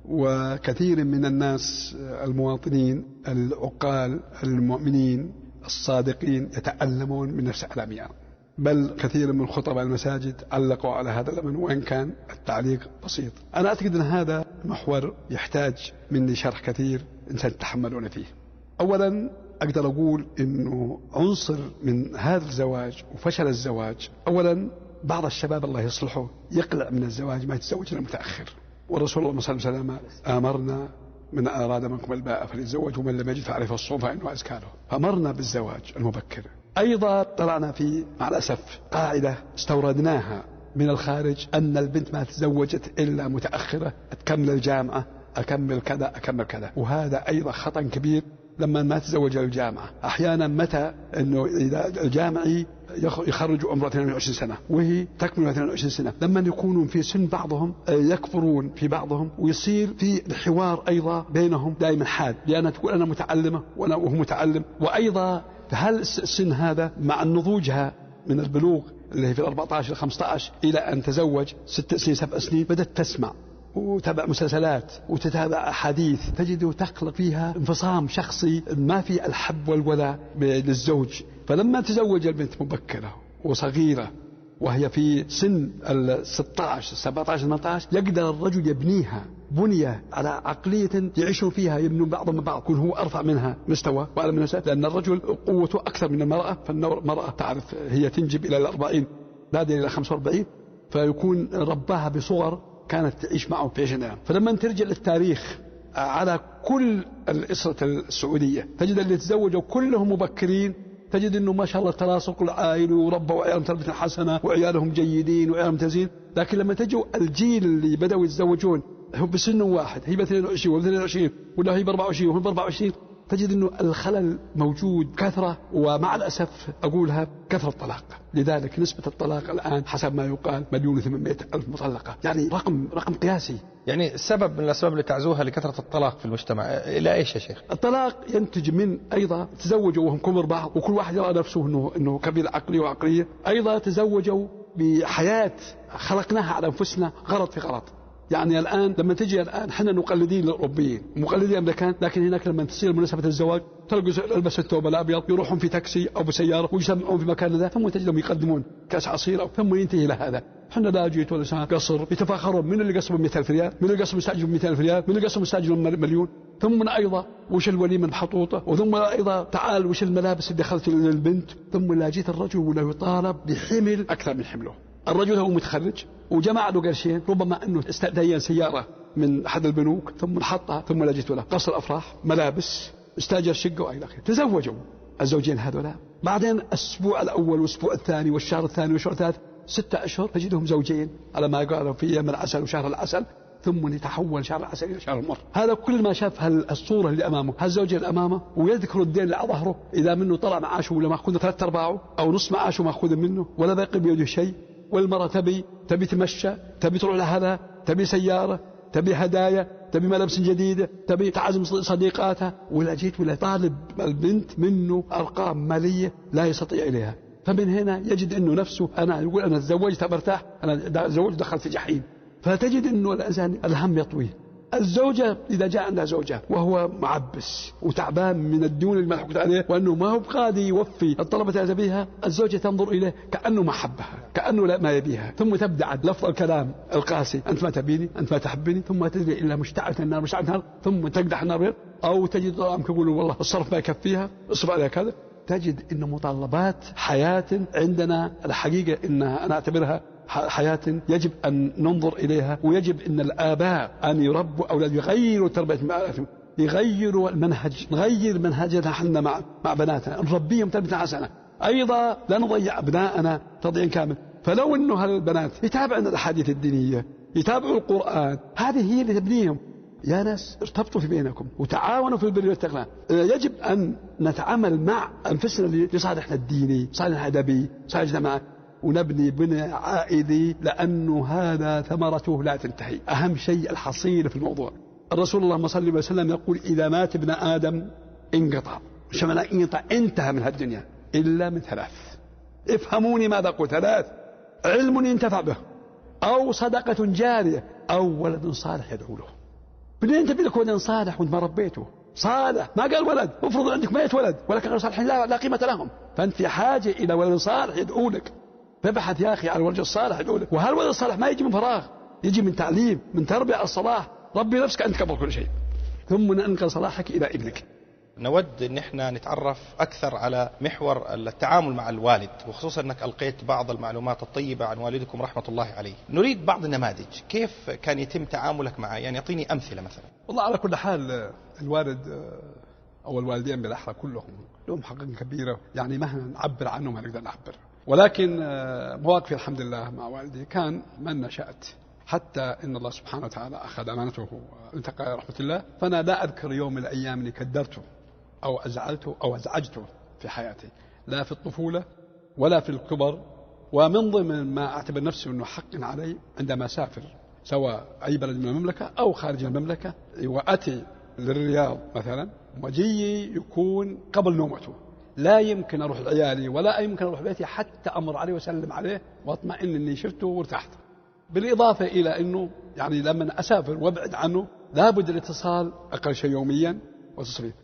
وكثير من الناس المواطنين العقال المؤمنين الصادقين يتألمون من نفس ألمي أنا. بل كثير من خطباء المساجد علقوا على هذا الأمر، وإن كان التعليق بسيط. أنا أعتقد أن هذا محور يحتاج مني شرح كثير إنسان تتحملون فيه. أولا أقدر أقول أنه عنصر من هذا الزواج وفشل الزواج، أولا بعض الشباب الله يصلحه يقلع من الزواج، ما يتزوج إلا متأخر. والرسول الله صلى الله عليه وسلم أمرنا: من أراد منكم الباء فليتزوج ومن لم يجد فعليه الصوم فإنه أزكى له. أمرنا بالزواج المبكر. أيضا طلعنا في مع الأسف قاعدة استوردناها من الخارج، أن البنت ما تزوجت إلا متأخرة، تكمل الجامعة، أكمل كذا أكمل كذا. وهذا أيضا خطأ كبير. لما ما تزوج الجامعة أحيانا متى أنه إذا الجامعي يخرج عمره 22 سنة وهي تكمل 22 سنة، لما يكونون في سن بعضهم يكبرون في بعضهم، ويصير في الحوار أيضا بينهم دائما حاد، لأنها تقول أنا متعلمة وهو متعلم. وأيضا هل السن هذا مع نضوجها من البلوغ اللي هي في 14 15 إلى أن تزوج 6 سنين 7 سنين، بدأت تسمع وتابع مسلسلات وتتابع أحاديث، تجد تخلق فيها انفصام شخصي، ما في الحب والولاء للزوج. فلما تزوج البنت مبكرة وصغيرة وهي في سن 16 17 18، يقدر الرجل يبنيها بنية على عقلية يعيشون فيها، يبنون بعضهم بعض، يكون هو أرفع منها مستوى وأعلى منها، لأن الرجل قوته أكثر من المرأة. فالمرأة تعرف هي تنجب إلى 40 بعد إلى 45، فيكون رباها بصغر كانت تعيش معه في عيشنا. فلما ترجع للتاريخ على كل الأسرة السعودية تجد اللي تزوجوا كلهم مبكرين، تجد انه ما شاء الله تلاصق العائلي وربوا عيالهم تربية حسنة وعيالهم جيدين وعيالهم ممتازين. لكن لما تجوا الجيل اللي بدأوا يتزوجون هو بسن واحد، هي ب 22 ولا 22 ولا هي ب 24 وهو ب 24، تجد أنه الخلل موجود كثرة، ومع الأسف أقولها كثرة الطلاق. لذلك نسبة الطلاق الآن حسب ما يقال 1,800,000 مطلقة، يعني رقم قياسي. يعني سبب من الأسباب اللي تعزوها لكثرة الطلاق في المجتمع إلى إيش يا شيخ؟ الطلاق ينتج من أيضا تزوجوا وهم كبر بعض، وكل واحد يرى نفسه أنه كبير عقلي وعقلية. أيضا تزوجوا بحياة خلقناها على أنفسنا غرض في غرض. يعني الآن لما تجي الآن حنا مقلدين الأوروبيين مقلدين أمريكان، لكن هناك لما تصير مناسبة الزواج تلقوا يلبسوا الثوب الأبيض، يروحون في تاكسي أو بسيارة ويجتمعون في مكان ذا، ثم تجدهم يقدمون كأس عصير ثم ينتهي إلى هذا. حنا لا جيت ولا ساعة قصر، يتفاخرون من اللي قصر ب100,000 ريال، من اللي قصر مستأجر ب200,000 ريال، من اللي قصر مستأجر ب1,000,000. ثم أيضا وش الوليمة محطوطة، وثم أيضا تعال وش الملابس اللي دخلت للبنت، ثم لا جيت الرجل ولا يطالب بحمل أكثر من حمله. الرجل هو متخرج وجمع له قرشين، ربما أنه استدين سيارة من أحد البنوك ثم حطها، ثم لا جيت له قصر أفراح، ملابس، استاجر شقة وإلى آخره. تزوجوا الزوجين هذولا، بعدين الأسبوع الأول والأسبوع الثاني والشهر الثاني والشهر الثالث 6 أشهر تجدهم زوجين على ما قالوا في أيام العسل وشهر العسل، ثم يتحول شهر العسل إلى شهر المر. هذا كل ما شاف الصورة اللي أمامه، هالزوجة اللي أمامه، ويذكر الدين اللي على ظهره، إذا منه طلع معاشه ولا مأخذ 3/4 أو نص معاشه مأخوذ منه ولا باقي بيده شيء. والمرأة تبي تمشى، تبي تروح لهذا، تبي سيارة، تبي هدايا، تبي ملابس جديدة، تبي تعزم صديقاتها، ولا جيت ولا طالب البنت منه أرقام مالية لا يستطيع إليها. فمن هنا يجد أنه نفسه أنا يقول أنا تزوجت برتاح، أنا تزوجت دخلت في جحيم. فتجد أنه الإنسان الهم يطويه. الزوجة إذا جاء عندها زوجة وهو معبس وتعبان من الديون اللي ملحوقت عليه وأنه ما هو قادر يوفي الطلبة اللي بها، الزوجة تنظر إليه كأنه ما حبها، كأنه لا ما يبيها، ثم تبدأ لفظ الكلام القاسي، أنت ما تبيني، أنت ما تحبني، ثم تدري إلا مشتعلة النار مشتعلة النار، ثم تقدح النار. أو تجد طعامك يقولوا والله الصرف ما يكفيها، اصرف عليها كذا. تجد أن متطلبات حياة عندنا الحقيقة إنها أنا أعتبرها حياة يجب أن ننظر إليها، ويجب أن الآباء أن يربوا أولاد، يغيروا تربية أولادهم، يغيروا المنهج، نغير منهجنا حنا مع بناتنا، نربيهم تربية حسنة. أيضا لا نضيع أبنائنا تضييع كامل. فلو أنه هالبنات يتابعن الأحاديث الدينية، يتابعوا القرآن، هذه هي اللي تبنيهم. يا ناس ارتبطوا في بينكم وتعاونوا في البر والتقوى. يجب أن نتعامل مع أنفسنا لصالحنا الديني، صالحنا الأدبي، صالحنا مع ونبني بناء عائدي، لأنه هذا ثمرته لا تنتهي. أهم شيء الحصيلة في الموضوع. الرسول اللهم صل وسلم يقول إذا مات ابن آدم انقطع، شمل انقطع، انتهى من هالدنيا إلا من 3. افهموني ماذا قلت. 3: علم ينتفع به، أو صدقة جارية، أو ولد صالح يدعو له. منين انت بدك ولد صالح وانت ما ربيته؟ صالح ما قال ولد، افرض عندك 100 ولد ولكن غير صالحين لا قيمة لهم، فأنت في حاجة إلى ولد صالح يدعو لك. فابحث يا أخي عن الولد الصالح يدعو لك. وهالولد الصالح ما يجي من فراغ، يجي من تعليم، من تربية الصلاح. ربي نفسك أنت قبل كل شيء، ثم ننقل صلاحك إلى ابنك. نود أن احنا نتعرف أكثر على محور التعامل مع الوالد، وخصوصا أنك ألقيت بعض المعلومات الطيبة عن والدكم رحمة الله عليه. نريد بعض النماذج كيف كان يتم تعاملك معه، يعني يعطيني أمثلة مثلا. والله على كل حال الوالد أو الوالدين بالأحرى كلهم لهم حقيقة كبيرة، يعني مهما نعبر عنهم ما نقدر نعبر. ولكن مواقفي الحمد لله مع والدي كان من نشأت، حتى إن الله سبحانه وتعالى أخذ أمانته وانتقى رحمة الله. فأنا لا أذكر يوم من الأيام أني كدرته أو أزعلته أو أزعجته في حياتي، لا في الطفولة ولا في الكبر. ومن ضمن ما أعتبر نفسي أنه حق علي عندما أسافر سواء أي بلد من المملكة أو خارج المملكة، وأتي للرياض مثلا، وجيي يكون قبل نومته، لا يمكن أروح لعيالي ولا يمكن أروح بيتي حتى أمر عليه وسلم عليه وأطمئن أني شفته وارتحت. بالإضافة إلى أنه يعني لما أسافر وابعد عنه لابد الاتصال أقل شيء يوميا وتصريف.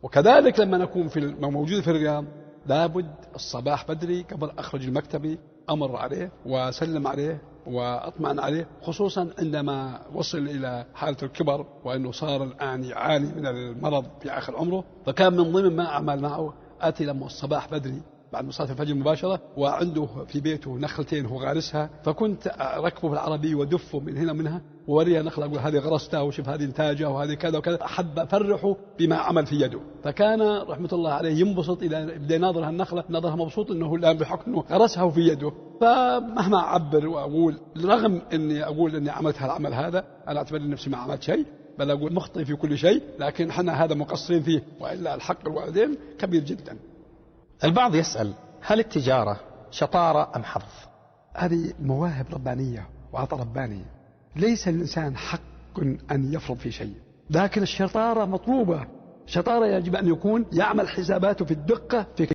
وكذلك لما نكون موجود في الرياض لابد الصباح بدري قبل أخرج المكتبي أمر عليه وأسلم عليه وأطمئن عليه، خصوصا عندما وصل إلى حالة الكبر وأنه صار الآن يعاني من المرض في آخر عمره. فكان من ضمن ما أعمل معه آتي لما الصباح بدري بعد صلاة الفجر مباشرة، وعنده في بيته نخلتين هو غارسها، فكنت أركبه في العربية ودفه من هنا ومنها ووريها نخلة، أقول هذه غرستها وشوف هذه إنتاجها وهذه كذا وكذا، أحب أفرحه بما عمل في يده. فكان رحمة الله عليه ينبسط إذا بدأ ناظر هالنخلة نظرها مبسوط أنه الآن بحكم أنه غرسها في يده. فمهما أعبر وأقول، رغم أني أقول أني عملت هالعمل هذا، أنا أعتبر نفسي ما عملت شيء، بل أقول مخطئ في كل شيء، لكن احنا هذا مقصرين فيه، وإلا الحق الوالدين كبير جدا. البعض يسأل هل التجارة شطارة أم حظ؟ هذه مواهب ربانية وعطاء رباني، ليس الإنسان حق أن يفرض في شيء، لكن الشطارة مطلوبة. شطارة يجب أن يكون يعمل حساباته في الدقة في